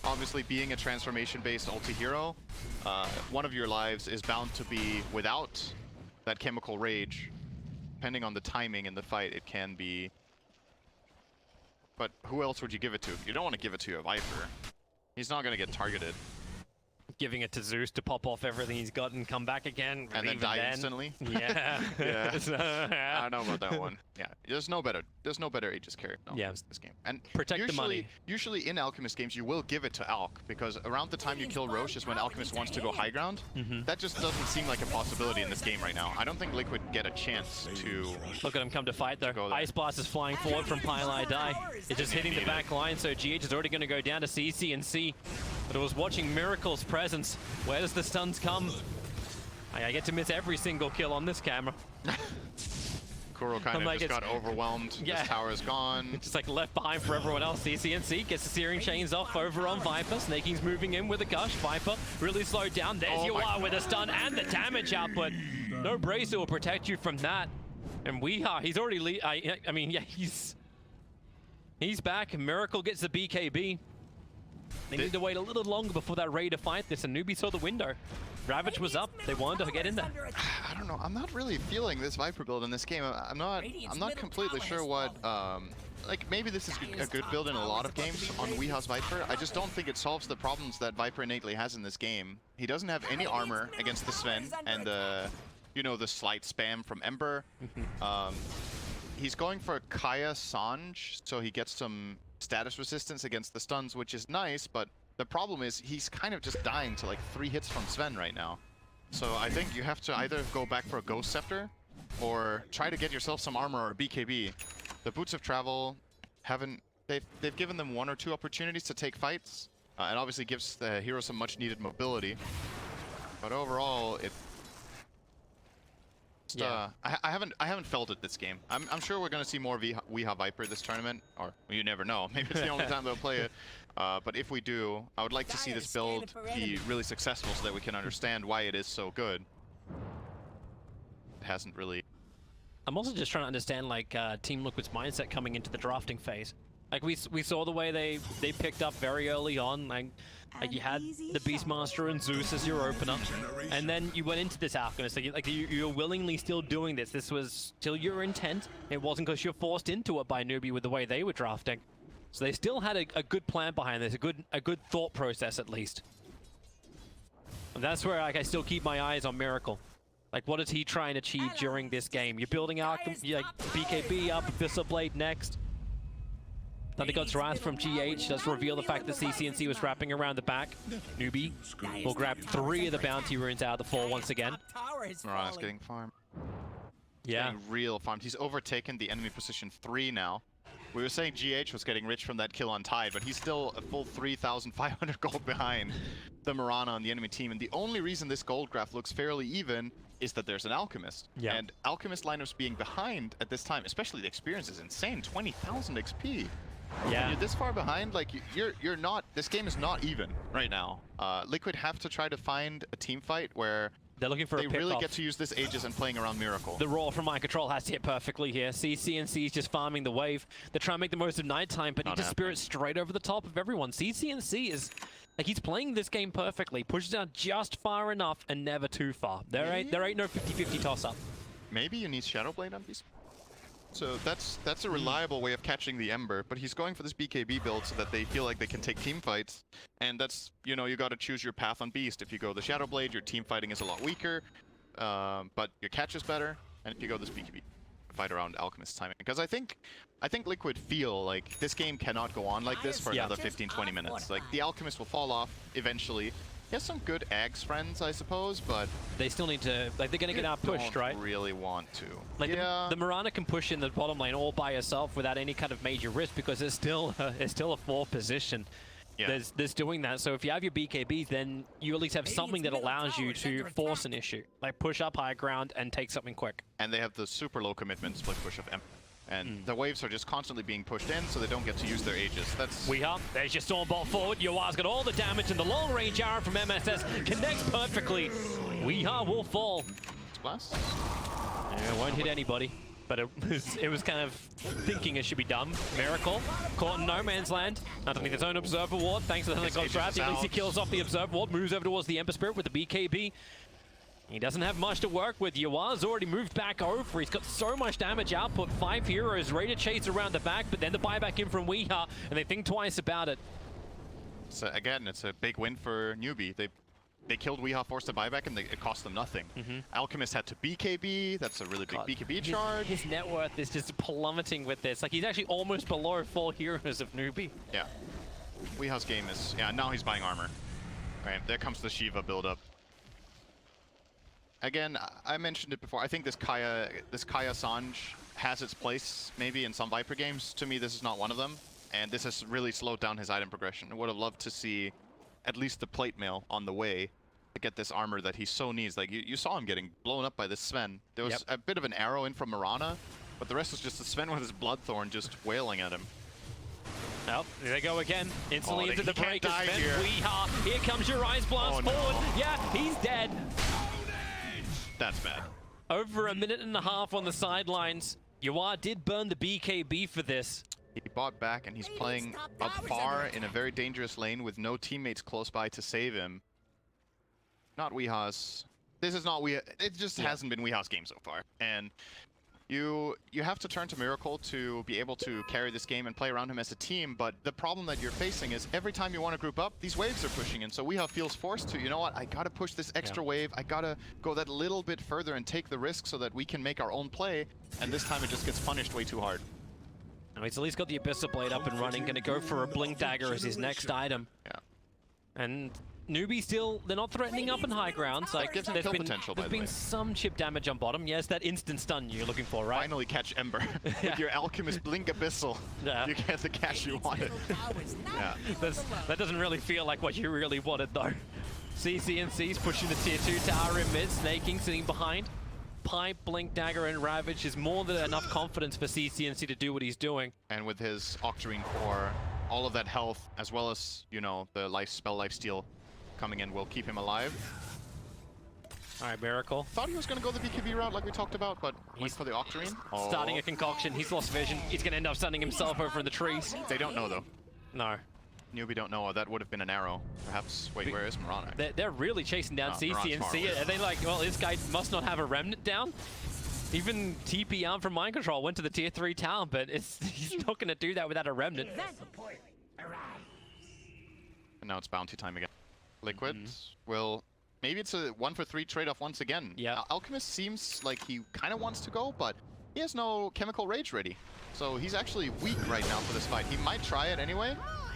Speaker 3: Obviously, being a transformation-based ulti hero, one of your lives is bound to be without that chemical rage. Depending on the timing in the fight, it can be. But who else would you give it to? You don't want to give it to a Viper. He's not going to get targeted.
Speaker 1: Giving it to Zeus to pop off everything he's got and come back again.
Speaker 3: And then die instantly?
Speaker 1: Yeah.
Speaker 3: Yeah. I don't know about that one. Yeah, there's no better Aegis carry this game. And
Speaker 1: protect the money.
Speaker 3: Usually in Alchemist games, you will give it to Alch, because around the time you kill Roche is when Alchemist wants to go high ground. That just doesn't seem like a possibility in this game right now. I don't think Liquid get a chance to...
Speaker 1: Look at him come to fight though. Ice Blast is flying forward from Pylai Die. It's just hitting the back line, so GH is already going to go down to CC&C. But it was watching Miracle's presence. Where does the stuns come? I get to miss every single kill on this camera.
Speaker 3: Kuro kind of just got overwhelmed.
Speaker 1: Yeah.
Speaker 3: This tower is gone.
Speaker 1: It's just like left behind for everyone else. CCNC gets the Searing Chains off over on Viper. Snaking's moving in with a gush. Viper really slowed down. There's you are with a stun and the damage output. No Bracer will protect you from that. And he's already I mean, yeah, he's back. Miracle gets the BKB. They need to wait a little longer before they're ready to fight this, and Newbie saw the window. Ravage was up. They wanted to get in there.
Speaker 3: I don't know. I'm not really feeling this Viper build in this game. I'm not completely sure what. Like maybe this is a good build in a lot of games on Weeha's Viper. I just don't think it solves the problems that Viper innately has in this game. He doesn't have any armor against the Sven and the slight spam from Ember. He's going for Kaya Sanj, so he gets some status resistance against the stuns, which is nice, but the problem is he's kind of just dying to like 3 hits from Sven right now. So I think you have to either go back for a Ghost Scepter or try to get yourself some armor or a BKB. The Boots of Travel they've given them 1 or 2 opportunities to take fights, and obviously gives the hero some much needed mobility. But overall, I haven't felt it this game. I'm sure we're gonna see more Weeha Viper this tournament, or you never know. Maybe it's the only time they'll play it. But if we do, I would like to see this build be really successful so that we can understand why it is so good. It hasn't really.
Speaker 1: I'm also just trying to understand like Team Liquid's mindset coming into the drafting phase. Like we saw the way they picked up very early on. Like you had the Beastmaster and Zeus as your opener, and then you went into this Alchemist. Like you're willingly still doing this. This was still your intent. It wasn't because you're forced into it by Newbie with the way they were drafting. So they still had a good plan behind this, a good thought process at least. And that's where like I still keep my eyes on Miracle. Like what is he trying to achieve during this game? You're building out like BKB up, Abyssal Blade next. Thunder God's Wrath from GH does reveal the fact that CCNC was wrapping around the back. Newbie will grab 3 of the bounty runes out of the 4 once again.
Speaker 3: Morana's getting farmed.
Speaker 1: Yeah.
Speaker 3: Getting real farmed. He's overtaken the enemy position 3 now. We were saying GH was getting rich from that kill on Tide, but he's still a full 3,500 gold behind the Morana on the enemy team. And the only reason this gold graph looks fairly even is that there's an Alchemist.
Speaker 1: Yeah.
Speaker 3: And Alchemist lineups being behind at this time, especially the experience, is insane. 20,000 XP.
Speaker 1: Yeah.
Speaker 3: When you're this far behind, like you're not. This game is not even right now. Liquid have to try to find a team fight where
Speaker 1: they're looking for
Speaker 3: they really get to use this Aegis and playing around Miracle.
Speaker 1: The roar from Mind Control has to hit perfectly here. CCNC is just farming the wave. They're trying to make the most of nighttime, but he just spirits straight over the top of everyone. CCNC is like he's playing this game perfectly. Pushes down just far enough and never too far. There ain't no 50-50 toss up.
Speaker 3: Maybe you need Shadow Blade on Beast. So that's a reliable way of catching the Ember, but he's going for this BKB build so that they feel like they can take team fights, and that's, you know, you got to choose your path on Beast. If you go the Shadow Blade, your team fighting is a lot weaker, but your catch is better, and if you go this BKB, fight around Alchemist's timing. Because I think Liquid feel like this game cannot go on like this for another 15-20 minutes. Like the Alchemist will fall off eventually, He has some good Ags friends, I suppose, but
Speaker 1: They still need to, like, they're gonna get out pushed,
Speaker 3: don't
Speaker 1: right?
Speaker 3: really want to.
Speaker 1: Like
Speaker 3: yeah.
Speaker 1: the Mirana can push in the bottom lane all by herself without any kind of major risk because it's still a 4 position.
Speaker 3: Yeah.
Speaker 1: There's doing that. So if you have your BKBs, then you at least have something that allows you to force an issue, like push up high ground and take something quick.
Speaker 3: And they have the super low commitment split push of M. And the waves are just constantly being pushed in, so they don't get to use their Aegis. That's...
Speaker 1: There's your Stormbolt forward. Yoa's got all the damage, and the long-range arrow from MSS connects perfectly. Weeha will fall.
Speaker 3: Blast?
Speaker 1: Yeah, it won't hit anybody, but it was kind of thinking it should be done. Miracle, caught in no man's land, underneath his own Observer Ward, thanks to the Helicopter Trap. At least he kills off the Observer Ward, moves over towards the Ember Spirit with the BKB. He doesn't have much to work with. Yawa's already moved back over. He's got so much damage output. 5 heroes ready to chase around the back, but then the buyback in from Weeha, and they think twice about it.
Speaker 3: So again, it's a big win for Newbie. They killed Weeha, forced a buyback, and it cost them nothing. Alchemist had to BKB. That's a really big BKB charge.
Speaker 1: His net worth is just plummeting with this. Like, he's actually almost below 4 heroes of Newbie.
Speaker 3: Yeah. Weeha's game is... Yeah, now he's buying armor. Right, there comes the Shiva buildup. Again, I mentioned it before. I think this Kaya Sanj has its place maybe in some Viper games. To me, this is not one of them. And this has really slowed down his item progression. I would have loved to see at least the plate mail on the way to get this armor that he so needs. Like, you saw him getting blown up by this Sven. There was a bit of an arrow in from Mirana, but the rest was just the Sven with his Bloodthorn just wailing at him.
Speaker 1: Well, here they go again. Instantly into the break.
Speaker 3: Here.
Speaker 1: Weeha. Here comes your Eyes Blast forward. No. Yeah, he's dead.
Speaker 3: That's bad.
Speaker 1: Over a minute and a half on the sidelines. Yawa did burn the BKB for this.
Speaker 3: He bought back and he's playing up far in a very dangerous lane with no teammates close by to save him. Not Weeha's. This is not Weeha. It just hasn't been Weeha's game so far. And you have to turn to Miracle to be able to carry this game and play around him as a team, but the problem that you're facing is every time you want to group up, these waves are pushing in, so Weeha feels forced to, you know what, I gotta push this extra wave, I gotta go that little bit further and take the risk so that we can make our own play, and this time it just gets punished way too hard.
Speaker 1: Now he's at least got the Abyssal Blade up and running, gonna go for a Blink Dagger as his next item.
Speaker 3: Yeah.
Speaker 1: And Newbie still, they're not threatening up in high grounds. Like, there's been some chip damage on bottom. Yes, that instant stun you're looking for, right?
Speaker 3: Finally catch Ember. With your Alchemist Blink Abyssal.
Speaker 1: Yeah.
Speaker 3: You get the cash you wanted. Yeah.
Speaker 1: That doesn't really feel like what you really wanted, though. CCNC's pushing the tier 2 tower in mid, Snaking sitting behind. Pipe, Blink Dagger, and Ravage is more than enough confidence for CCNC to do what he's doing.
Speaker 3: And with his Octarine core, all of that health, as well as, you know, the lifesteal coming in will keep him alive.
Speaker 1: All right, Miracle.
Speaker 3: Thought he was going to go the BKB route like we talked about, but went for the Octarine.
Speaker 1: Starting a concoction. He's lost vision. He's going to end up sending himself over in the trees.
Speaker 3: They don't know, though.
Speaker 1: No.
Speaker 3: Newbie don't know. That would have been an arrow. Perhaps. Wait, where is Mirana?
Speaker 1: They're really chasing down CCNC. Are they like, well, this guy must not have a remnant down? Even TP out from Mind Control went to the tier 3 town, but he's not going to do that without a remnant.
Speaker 3: And now it's bounty time again. Liquid will... Maybe it's a 1-for-3 trade-off once again.
Speaker 1: Yeah.
Speaker 3: Alchemist seems like he kind of wants to go, but he has no Chemical Rage ready. So he's actually weak right now for this fight. He might try it anyway.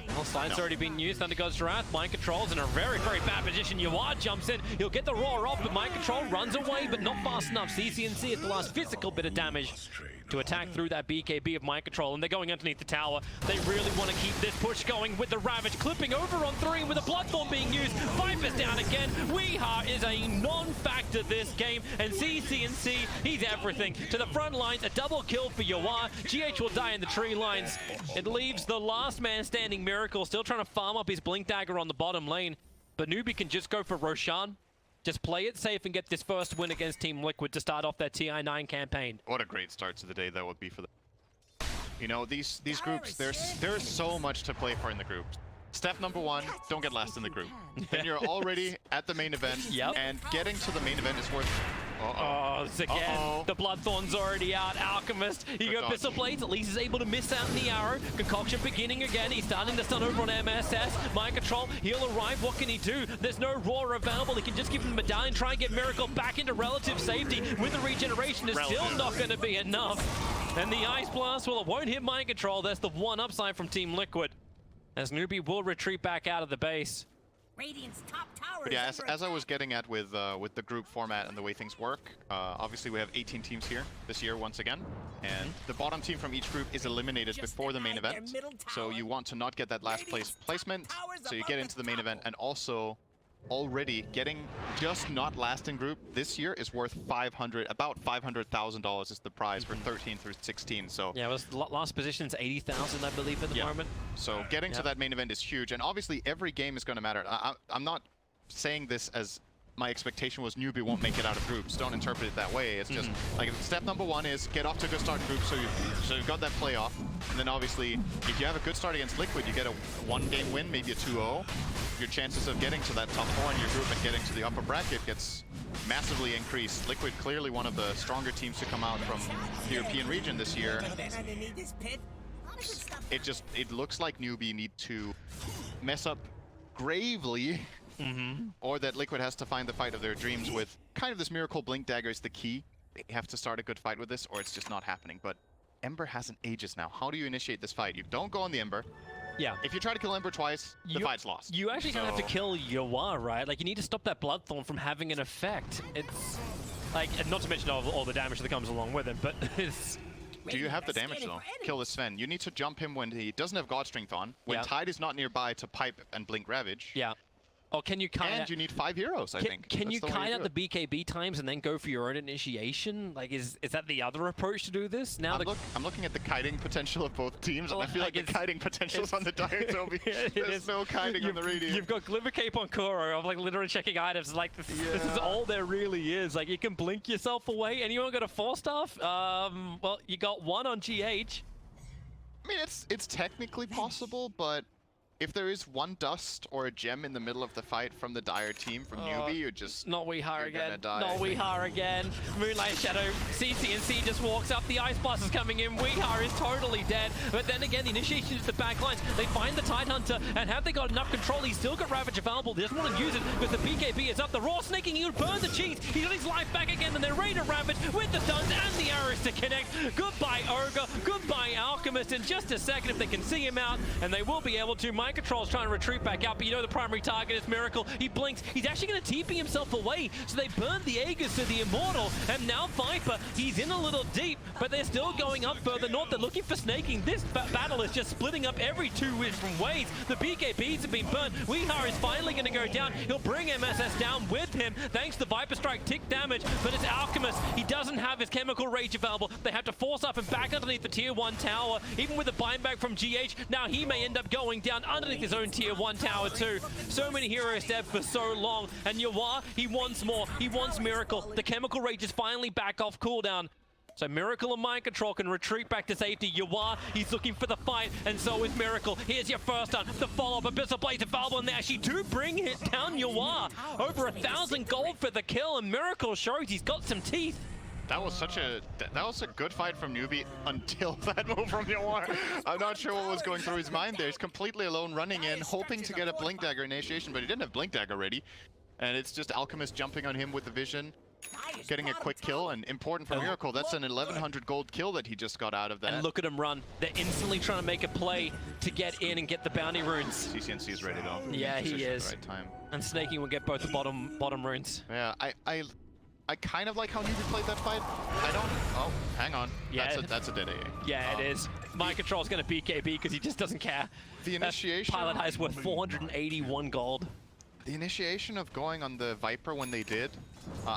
Speaker 1: Well, Slide's already been used. Thunder God's Wrath. Mind Control's in a very, very bad position. Yawa jumps in. He'll get the roar off, but Mind Control runs away, but not fast enough. CCNC at the last physical bit of damage to attack through that BKB of Mind Control, and they're going underneath the tower. They really want to keep this push going with the Ravage clipping over on 3 with a Bloodthorn being used. Viper's down again. Weeha is a non-factor this game, and CCNC, he's everything. To the front lines, a double kill for Yawa. GH will die in the tree lines. It leaves the last man standing, Miracle, still trying to farm up his Blink Dagger on the bottom lane, but Newbie can just go for Roshan. Just play it safe and get this first win against Team Liquid to start off their TI9 campaign.
Speaker 3: What a great start to the day that would be for them. You know, these groups, there's so much to play for in the groups. Step number 1, don't get last in the group. Then you're already at the main event, and getting to the main event is worth...
Speaker 1: Oh, it's again. The Bloodthorn's already out. Alchemist, he got Abyssal Blades. At least he's able to miss out in the arrow. Concoction beginning again. He's starting to stun over on MSS. Mind Control, he'll arrive. What can he do? There's no roar available. He can just give him the medallion, try and get Miracle back into relative safety. With the regeneration, it's still not going to be enough. And the Ice Blast, well, it won't hit Mind Control. That's the one upside from Team Liquid. As Newbie will retreat back out of the base.
Speaker 2: Radiant's top tower
Speaker 3: But yeah,
Speaker 2: is
Speaker 3: as I was getting at with the group format and the way things work, obviously we have 18 teams here this year once again, and the bottom team from each group is eliminated before the main event. So you want to not get that last place placement, so you get into the main event, and also already getting just not last in group this year is worth about $500,000 is the prize for 13 through 16. So
Speaker 1: yeah, it was last position's 80,000, I believe, at the moment.
Speaker 3: So getting to that main event is huge, and obviously every game is going to matter. I'm not saying this as my expectation was Newbie won't make it out of groups. Don't interpret it that way. It's just like step number one is get off to a good start in groups, so you've got that playoff, and then obviously if you have a good start against Liquid, you get a 1-game win, maybe a 2-0. Your chances of getting to that top 4 in your group and getting to the upper bracket gets massively increased. Liquid clearly one of the stronger teams to come out from the European region this year. It looks like Newbie need to mess up gravely, or that Liquid has to find the fight of their dreams with kind of this Miracle Blink Dagger is the key. They have to start a good fight with this, or it's just not happening. But Ember hasn't Aegis now. How do you initiate this fight? You don't go on the Ember.
Speaker 1: Yeah.
Speaker 3: If you try to kill Ember twice, the fight's lost.
Speaker 1: You actually don't have to kill Yawar, right? Like, you need to stop that Bloodthorn from having an effect. It's like, and not to mention all the damage that comes along with it, but it's...
Speaker 3: Do you have the damage though? Kill the Sven. You need to jump him when he doesn't have God Strength on, when Tide is not nearby to pipe and blink Ravage.
Speaker 1: Yeah. Or can you kite
Speaker 3: And you need 5 heroes, I think.
Speaker 1: Can you kite out the BKB times and then go for your own initiation? Like, is that the other approach to do this? Now
Speaker 3: I'm looking at the kiting potential of both teams, and I feel like the kiting potential's on the Dire Toby. There's no kiting on the Radiant.
Speaker 1: You've got Glimmer Cape on Kuro. I'm like literally checking items. Like this is all there really is. Like, you can blink yourself away. Anyone got a 4-staff? Well, you got one on GH.
Speaker 3: I mean, it's technically possible, but if there is one dust or a gem in the middle of the fight from the Dire team, from Newbie, you're just...
Speaker 1: Not Weehar again.
Speaker 3: Die,
Speaker 1: not Weehar again. Moonlight Shadow. CCNC just walks up. The Ice Blast is coming in. Weehar is totally dead. But then again, the initiation is the back lines. They find the Tidehunter, and have they got enough control? He's still got Ravage available. They just want to use it because the BKB is up. The Raw snaking, he would burn the cheese. He got his life back again, and they're ready to Ravage with the stuns and the arrows to connect. Goodbye, Ogre. Goodbye, Alchemist. In just a second, if they can see him out, and they will be able to. Mind Control's trying to retreat back out, but you know the primary target is Miracle. He blinks. He's actually going to TP himself away, so they burn the Aegis to the Immortal, and now Viper, he's in a little deep, but they're still going up further north. They're looking for snaking. This battle is just splitting up every 2 different ways. The BKBs have been burnt. Weehar is finally going to go down. He'll bring MSS down with him, thanks to Viper Strike tick damage, but it's Alchemist. He doesn't have his Chemical Rage available. They have to force up and back underneath the Tier 1 tower, even with the bind back from GH. Now he may end up going down underneath his own Tier 1 tower too. So many heroes dead for so long, and Yawar, he wants more. He wants Miracle. The Chemical Rage is finally back off cooldown. So Miracle and Mind Control can retreat back to safety. Yawar, he's looking for the fight, and so is Miracle. Here's your first stun. The follow-up, Abyssal Blaze available, and they actually do bring it down Yawar. Over 1,000 gold for the kill, and Miracle shows he's got some teeth.
Speaker 3: That was a good fight from Newbie until that move from Yawar. I'm not sure what was going through his mind there. He's completely alone running in, hoping to get a Blink Dagger initiation, but he didn't have Blink Dagger ready. And it's just Alchemist jumping on him with the vision, getting a quick kill, and important for Miracle. That's an 1,100 gold kill that he just got out of that.
Speaker 1: And look at him run. They're instantly trying to make a play to get in and get the bounty runes.
Speaker 3: CCNC is ready though.
Speaker 1: Yeah, he is.
Speaker 3: At the right time.
Speaker 1: And Snaking will get both the bottom runes.
Speaker 3: Yeah, I kind of like how Newbie played that fight. I don't... Oh, hang on.
Speaker 1: Yeah.
Speaker 3: That's a dead AA.
Speaker 1: Yeah, it is. Mind Control's going to BKB because he just doesn't care.
Speaker 3: The initiation...
Speaker 1: Pilot High is worth 481 gold.
Speaker 3: The initiation of going on the Viper when they did,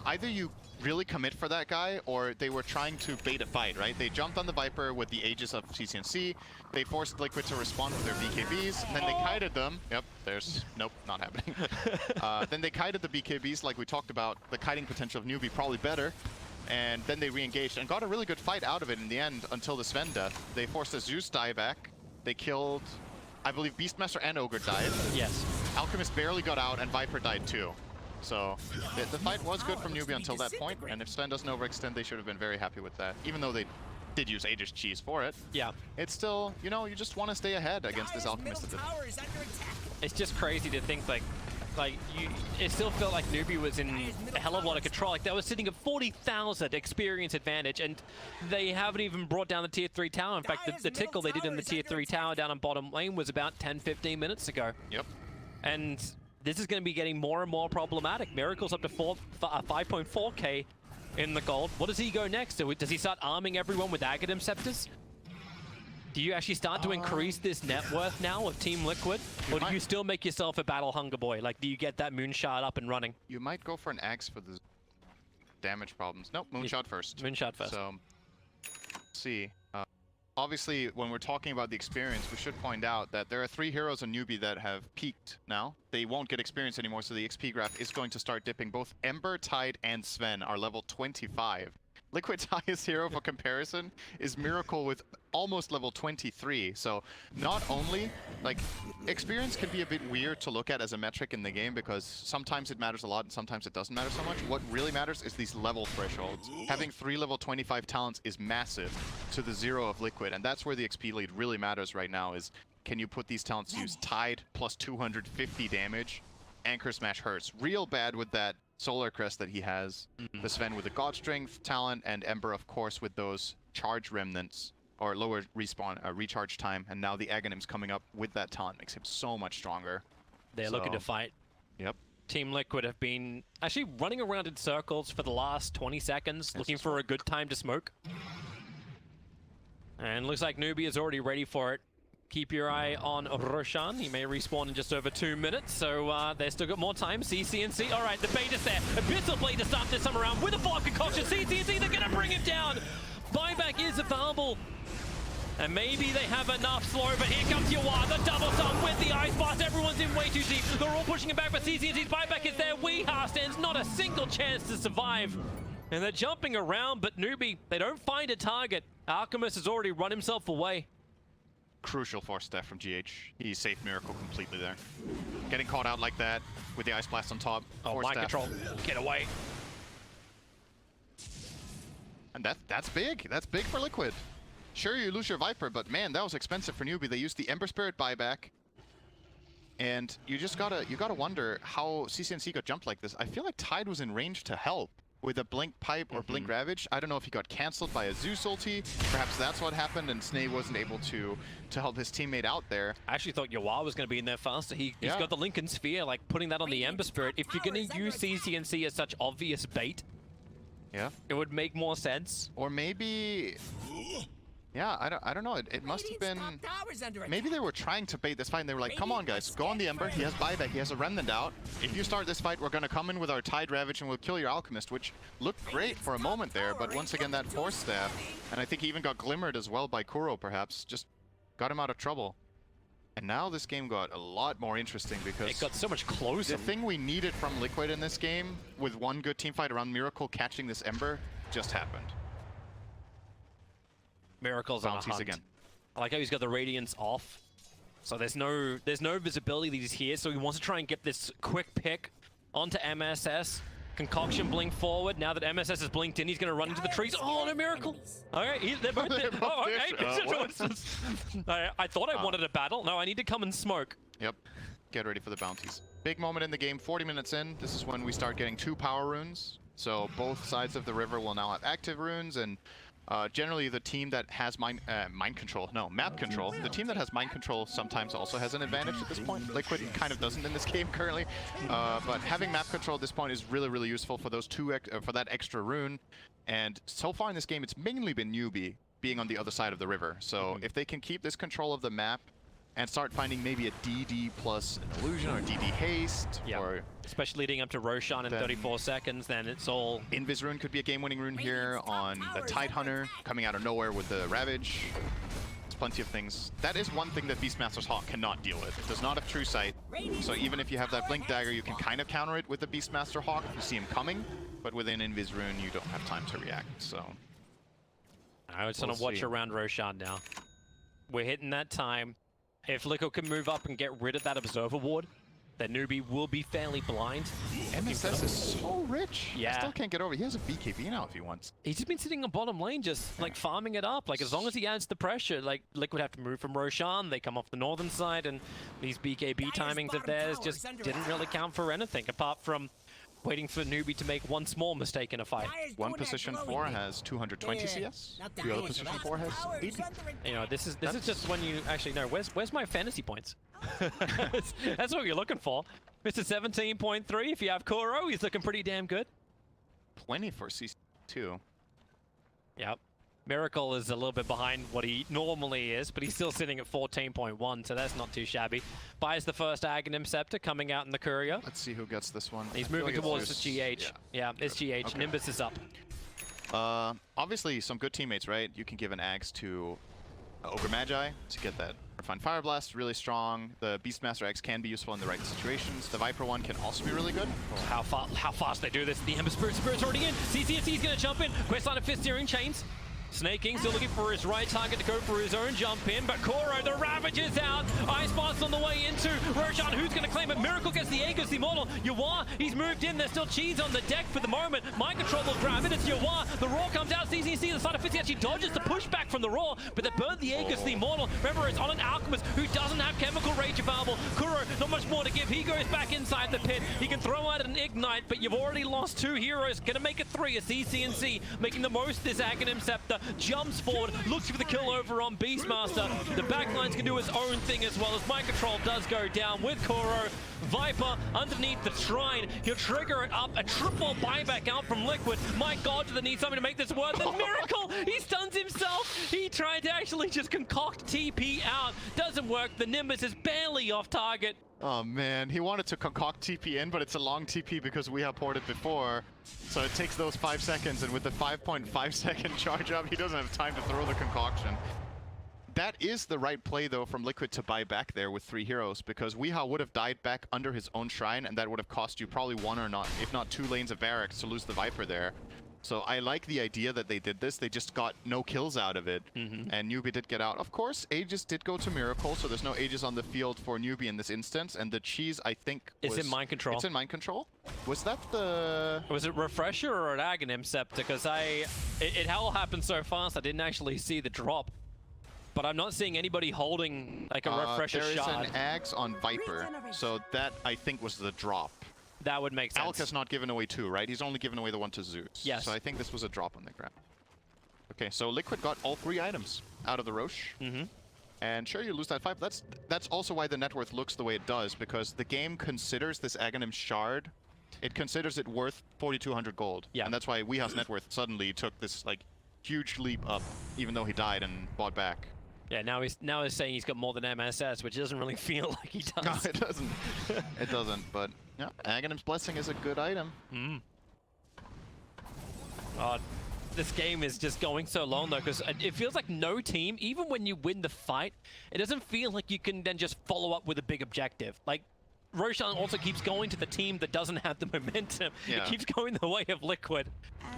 Speaker 3: either you really commit for that guy, or they were trying to bait a fight, right? They jumped on the Viper with the Aegis of CCNC, they forced Liquid to respond with their BKBs, and then they kited them. Yep, nope, not happening. Then they kited the BKBs like we talked about, the kiting potential of Newbie probably better, and then they re-engaged and got a really good fight out of it in the end until the Sven death. They forced a Zeus dieback, they killed, I believe Beastmaster and Ogre died.
Speaker 1: Yes.
Speaker 3: Alchemist barely got out, and Viper died too. So the fight was good from Newbie until that point, and if Sven doesn't overextend, they should have been very happy with that. Even though they did use Aegis cheese for it. Yeah. It's still, you know, you just want to stay ahead against this Alchemist at this.
Speaker 1: It's just crazy to think it still felt like Newbie was in a hell of a lot of control. Like they were sitting at 40,000 experience advantage, and they haven't even brought down the tier 3 tower. In fact, the tickle they did in the tier 3 tower down on bottom lane was about 10-15 minutes ago.
Speaker 3: Yep.
Speaker 1: And this is going to be getting more and more problematic. Miracle's up to 5.4k in the gold. What does he go next? Does he start arming everyone with Aghanim Scepters? Do you actually start to increase this net worth now of Team Liquid? Or do you still make yourself a Battle Hunger Boy? Like, do you get that Moonshot up and running?
Speaker 3: You might go for an Axe for the damage problems. Nope, Moonshot first.
Speaker 1: Moonshot first.
Speaker 3: So, let's see. Obviously, when we're talking about the experience, we should point out that there are 3 heroes on Newbie that have peaked now. They won't get experience anymore, so the XP graph is going to start dipping. Both Ember, Tide, and Sven are level 25. Liquid's highest hero for comparison is Miracle with almost level 23. So not only, like, experience can be a bit weird to look at as a metric in the game because sometimes it matters a lot and sometimes it doesn't matter so much. What really matters is these level thresholds. Having 3 level 25 talents is massive to the 0 of Liquid, and that's where the XP lead really matters right now is, can you put these talents to use? Tide plus 250 damage, Anchor Smash hurts real bad with that Solar Crest that he has, the Sven with the God Strength talent, and Ember, of course, with those Charge Remnants, or lower respawn, recharge time, and now the Aghanim's coming up with that talent makes him so much stronger.
Speaker 1: They're looking to fight.
Speaker 3: Yep.
Speaker 1: Team Liquid have been actually running around in circles for the last 20 seconds, looking for a good time to smoke. And looks like Newbie is already ready for it. Keep your eye on Roshan. He may respawn in just over 2 minutes, so they've still got more time. CCNC, all right, the bait is there. Abyssal Blade to start this time around with a Fog Concoction. CCNC, they're gonna bring him down. Buyback is available. And maybe they have enough slow, but here comes Yawa, the double stun with the Ice Blast. Everyone's in way too deep. They're all pushing him back, but CCNC's buyback is there. Weeha stands not a single chance to survive. And they're jumping around, but Newbie, they don't find a target. Alchemist has already run himself away.
Speaker 3: Crucial force staff from GH. He saved Miracle completely there. Getting caught out like that with the Ice Blast on top.
Speaker 1: Oh,
Speaker 3: Force
Speaker 1: mind
Speaker 3: staff.
Speaker 1: control. Get away.
Speaker 3: And that's big. That's big for Liquid. Sure, you lose your Viper, but man, that was expensive for Newbie. They used the Ember Spirit buyback. And you just gotta wonder how CCNC got jumped like this. I feel like Tide was in range to help with a Blink Pipe or Blink Ravage. I don't know if he got cancelled by a Zeus ulti. Perhaps that's what happened and Snay wasn't able to help his teammate out there.
Speaker 1: I actually thought Yawa was going to be in there faster. He's got the Lincoln Sphere, like putting that on the Ember Spirit. If you're going to use CCNC as such obvious bait,
Speaker 3: yeah,
Speaker 1: it would make more sense.
Speaker 3: Or maybe... Yeah, I don't know. It must have been... Maybe they were trying to bait this fight and they were like, come on guys, go on the Ember. He has buyback, he has a Remnant out. If you start this fight, we're going to come in with our Tide Ravage and we'll kill your Alchemist, which looked great for a moment there, but once again that Force Staff, and I think he even got glimmered as well by Kuro perhaps, just got him out of trouble. And now this game got a lot more interesting because...
Speaker 1: It got so much closer.
Speaker 3: The thing we needed from Liquid in this game, with one good team fight around Miracle catching this Ember, just happened.
Speaker 1: Miracle's on a hunt. Again. I like how he's got the Radiance off. So there's no visibility that he's here, so he wants to try and get this quick pick onto MSS. Concoction blink forward. Now that MSS has blinked in, he's going to run into the trees. Oh, no, Miracle. All right, they're both there. Oh, okay. I thought I wanted a battle. No, I need to come and smoke.
Speaker 3: Yep. Get ready for the bounties. Big moment in the game, 40 minutes in. This is when we start getting 2 power runes. So both sides of the river will now have active runes, and generally the team that has map control, the team that has mind control sometimes also has an advantage at this point. Liquid kind of doesn't in this game currently, but having map control at this point is really, really useful for those for that extra rune. And so far in this game, it's mainly been Newbie being on the other side of the river. So if they can keep this control of the map and start finding maybe a DD plus an illusion or DD haste, or
Speaker 1: especially leading up to Roshan in 34 seconds, then it's all...
Speaker 3: Invis rune could be a game-winning rune here on the Tide Hunter, coming out of nowhere with the Ravage. There's plenty of things. That is one thing that Beastmaster's Hawk cannot deal with. It does not have True Sight, so even if you have that Blink Dagger, you can kind of counter it with the Beastmaster Hawk if you see him coming, but with an Invis rune, you don't have time to react, so...
Speaker 1: I was going to watch around Roshan now. We're hitting that time. If Liquid can move up and get rid of that Observer Ward, then Newbie will be fairly blind.
Speaker 3: MSS is so rich.
Speaker 1: Yeah.
Speaker 3: I still can't get over it. He has a BKB now if he wants.
Speaker 1: He's just been sitting on bottom lane, just like farming it up. Like as long as he adds the pressure, like Liquid have to move from Roshan, they come off the northern side, and these BKB timings of theirs just didn't really count for anything, apart from waiting for Newbie to make one small mistake in a fight.
Speaker 3: One position 4 has 220 CS. The other position 4 has 80.
Speaker 1: You know, this is just when you actually know where's my fantasy points. That's what you're looking for. Mr. 17.3, if you have Kuro, he's looking pretty damn good.
Speaker 3: Plenty for CC2.
Speaker 1: Yep. Miracle is a little bit behind what he normally is, but he's still sitting at 14.1, so that's not too shabby. Buys the first Aghanim Scepter coming out in the courier.
Speaker 3: Let's see who gets this one.
Speaker 1: He's moving towards the GH. Yeah, it's GH.
Speaker 3: Okay.
Speaker 1: Nimbus is up.
Speaker 3: Obviously, some good teammates, right? You can give an Axe to Ogre Magi to get that Refined Fire Blast, really strong. The Beastmaster Axe can be useful in the right situations. The Viper one can also be really good.
Speaker 1: Oh, how fast they do this. The Ember Spirit's already in. CCNC's going to jump in. Questline of Fist Steering Chains. Snaking, still looking for his right target to go for his own jump in, but Kuro, the Ravage is out. Ice Blast on the way into Roshan, who's going to claim it? Miracle gets the Aegis, the Immortal. Yawar, he's moved in. There's still cheese on the deck for the moment. Mind Control will grab it. It's Yawar. The Roar comes out. CCC, the side of 50 actually dodges the pushback from the Roar, but they burn the Aegis, the Immortal. Remember, it's on an Alchemist who doesn't have Chemical Rage available. Kuro, not much more to give. He goes back inside the pit. He can throw out an Ignite, but you've already lost 2 heroes. Gonna make it 3. A CCNC making the most of this Aghanim Scepter. Jumps forward, looks for the kill over on Beastmaster. The backlines can do its own thing as well as Mind Control does go down with Kuro. Viper underneath the shrine. He'll trigger it up. A triple buyback out from Liquid. My God, do they need something to make this work? The Miracle! He stuns himself! He tried to actually just concoct TP out. Doesn't work. The Nimbus is barely off target.
Speaker 3: Oh man, he wanted to concoct TP in, but it's a long TP because we have ported before. So it takes those 5 seconds, and with the 5.5 second charge up, he doesn't have time to throw the concoction. That is the right play though from Liquid to buy back there with 3 heroes, because Weehaw would have died back under his own shrine, and that would have cost you probably 1 or not, if not 2 lanes of barracks to lose the Viper there. So I like the idea that they did this. They just got no kills out of it. And Newbie did get out. Of course, Aegis did go to Miracle, so there's no Aegis on the field for Newbie in this instance. And the cheese, I think,
Speaker 1: was... It's in Mind Control.
Speaker 3: It's in Mind Control? Was that the...
Speaker 1: Was it Refresher or an Aghanim Scepter? Because it all happened so fast, I didn't actually see the drop. But I'm not seeing anybody holding like a Refresher shard.
Speaker 3: There is an Axe on Viper, so that, I think, was the drop.
Speaker 1: That would make sense.
Speaker 3: Alk has not given away 2, right? He's only given away the one to Zeus.
Speaker 1: Yes.
Speaker 3: So I think this was a drop on the ground. Okay, so Liquid got all 3 items out of the Roche. And sure, you lose that 5. That's also why the net worth looks the way it does, because the game considers this Aghanim shard, it considers it worth 4,200 gold.
Speaker 1: Yeah.
Speaker 3: And that's why Weehaw's net worth suddenly took this like huge leap up, even though he died and bought back.
Speaker 1: Yeah, now he's saying he's got more than MSS, which doesn't really feel like he does.
Speaker 3: No, it doesn't. It doesn't, but yeah, Aghanim's Blessing is a good item.
Speaker 1: God, this game is just going so long though, because it feels like no team, even when you win the fight, it doesn't feel like you can then just follow up with a big objective. Like, Roshan also keeps going to the team that doesn't have the momentum.
Speaker 3: Yeah.
Speaker 1: It keeps going the way of Liquid.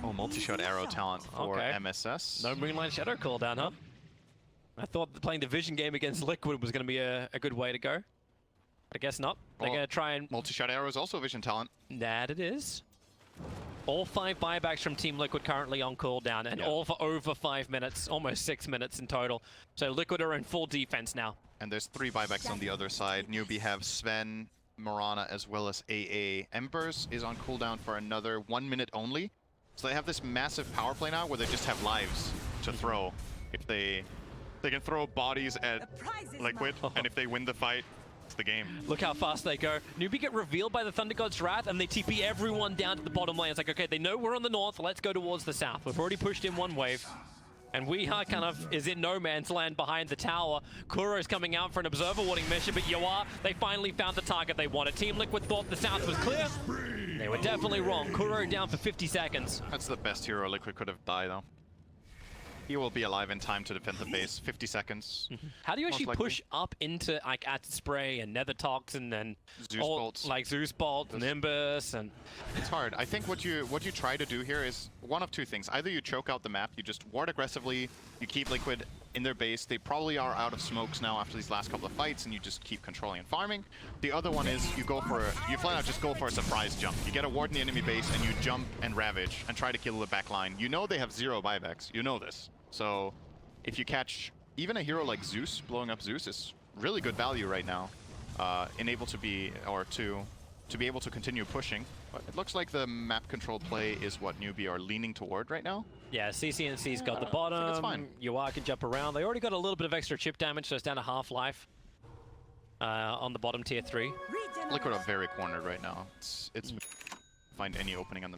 Speaker 3: Oh, multi-shot arrow talent for MSS.
Speaker 1: No Moonlight Shadow cooldown, huh? I thought playing the Vision game against Liquid was going to be a good way to go. I guess not. They're going to try and...
Speaker 3: Multi-shot arrow is also Vision talent.
Speaker 1: That it is. All 5 buybacks from Team Liquid currently on cooldown, and all for over 5 minutes, almost 6 minutes in total. So Liquid are in full defense now.
Speaker 3: And there's 3 buybacks on the other side. Newbie have Sven, Morana, as well as AA. Embers is on cooldown for another 1 minute only. So they have this massive power play now where they just have lives to throw. If they can throw bodies at Liquid, and if they win the fight, it's the game.
Speaker 1: Look how fast they go. Newbie get revealed by the Thunder God's Wrath, and they TP everyone down to the bottom lane. It's like, okay, they know we're on the north, let's go towards the south. We've already pushed in 1 wave. And Weehaw kind of is in no man's land behind the tower. Kuro's coming out for an observer warning mission, but Yawar, they finally found the target they wanted. Team Liquid thought the south was clear. They were definitely wrong. Kuro down for 50 seconds.
Speaker 3: That's the best hero Liquid could have died, though. He will be alive in time to defend the base. 50 seconds.
Speaker 1: How do you actually push up into like Acid Spray and Nether Toxin and
Speaker 3: Zeus Bolts?
Speaker 1: Like Zeus Bolt, Nimbus, and...
Speaker 3: It's hard. I think what you try to do here is one of 2 things. Either you choke out the map, you just ward aggressively, you keep Liquid in their base. They probably are out of smokes now after these last couple of fights, and you just keep controlling and farming. The other one is you flat out just go for a surprise jump. You get a ward in the enemy base, and you jump and ravage and try to kill the back line. You know they have 0 buybacks. You know this. So if you catch even a hero like Zeus, blowing up Zeus is really good value right now. To be able to continue pushing. But it looks like the map control play is what Newbie are leaning toward right now.
Speaker 1: Yeah, CCNC's got the bottom.
Speaker 3: It's fine.
Speaker 1: Yawar can jump around. They already got a little bit of extra chip damage, so it's down to half life. on the bottom tier 3.
Speaker 3: Liquid are very cornered right now. It's find any opening on the.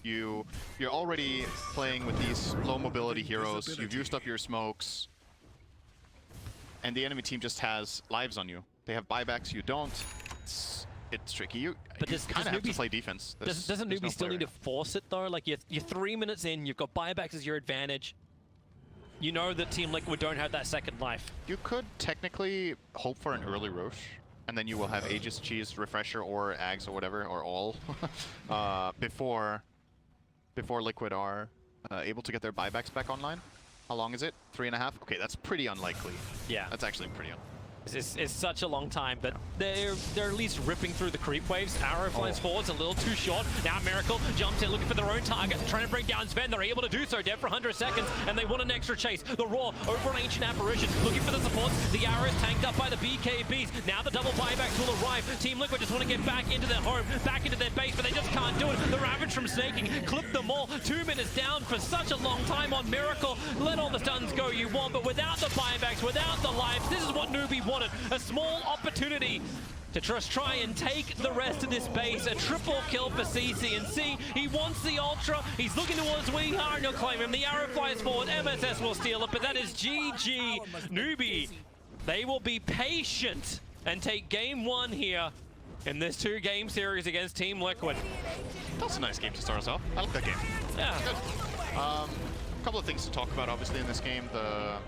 Speaker 3: You're already playing with these low mobility heroes. You've used up your smokes, and the enemy team just has lives on you. They have buybacks. You don't. It's tricky. You kind of have to play defense.
Speaker 1: Doesn't Newbie still need to force it though? Like you're 3 minutes in, you've got buybacks as your advantage. You know that Team Liquid don't have that second life.
Speaker 3: You could technically hope for an early Roche, and then you will have Aegis, Cheese, Refresher, or Ags, or whatever, or all, before Liquid are able to get their buybacks back online. How long is it? 3.5? Okay, that's pretty unlikely.
Speaker 1: Yeah.
Speaker 3: That's actually pretty unlikely.
Speaker 1: It's such a long time, but they're at least ripping through the creep waves. Arrow flies forwards a little too short. Now Miracle jumps in looking for their own target, trying to bring down Sven. They're able to do so, dead for 100 seconds, and they want an extra chase. The Raw over an Ancient Apparition, looking for the supports. The arrow is tanked up by the BKBs. Now the double buybacks will arrive. Team Liquid just want to get back into their home, back into their base, but they just can't do it. The Ravage from Snaking clipped them all. 2 minutes down for such a long time on Miracle. Let all the stuns go you want, but without the buybacks, without the lives, this is what Newbie wanted. A small opportunity to just try and take the rest of this base. A triple kill for CC, and C, he wants the Ultra. He's looking towards Wing Hard, and he'll claim him. The arrow flies forward. MSS will steal it, but that is GG. Newbie, they will be patient and take game 1 here in this 2-game series against Team Liquid.
Speaker 3: That's a nice game to start us off. I like that game.
Speaker 1: Yeah.
Speaker 3: Good. A couple of things to talk about, obviously, in this game. The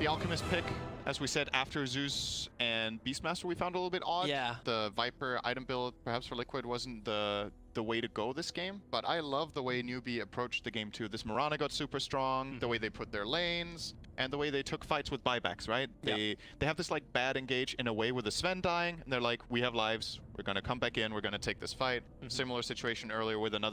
Speaker 3: Alchemist pick, as we said, after Zeus and Beastmaster, we found a little bit odd.
Speaker 1: Yeah.
Speaker 3: The Viper item build, perhaps for Liquid, wasn't the way to go this game, but I love the way Newbie approached the game too. This Mirana got super strong, the way they put their lanes, and the way they took fights with buybacks, right? They have this like bad engage in a way with the Sven dying, and they're like, we have lives, we're gonna come back in, we're gonna take this fight. Similar situation earlier with another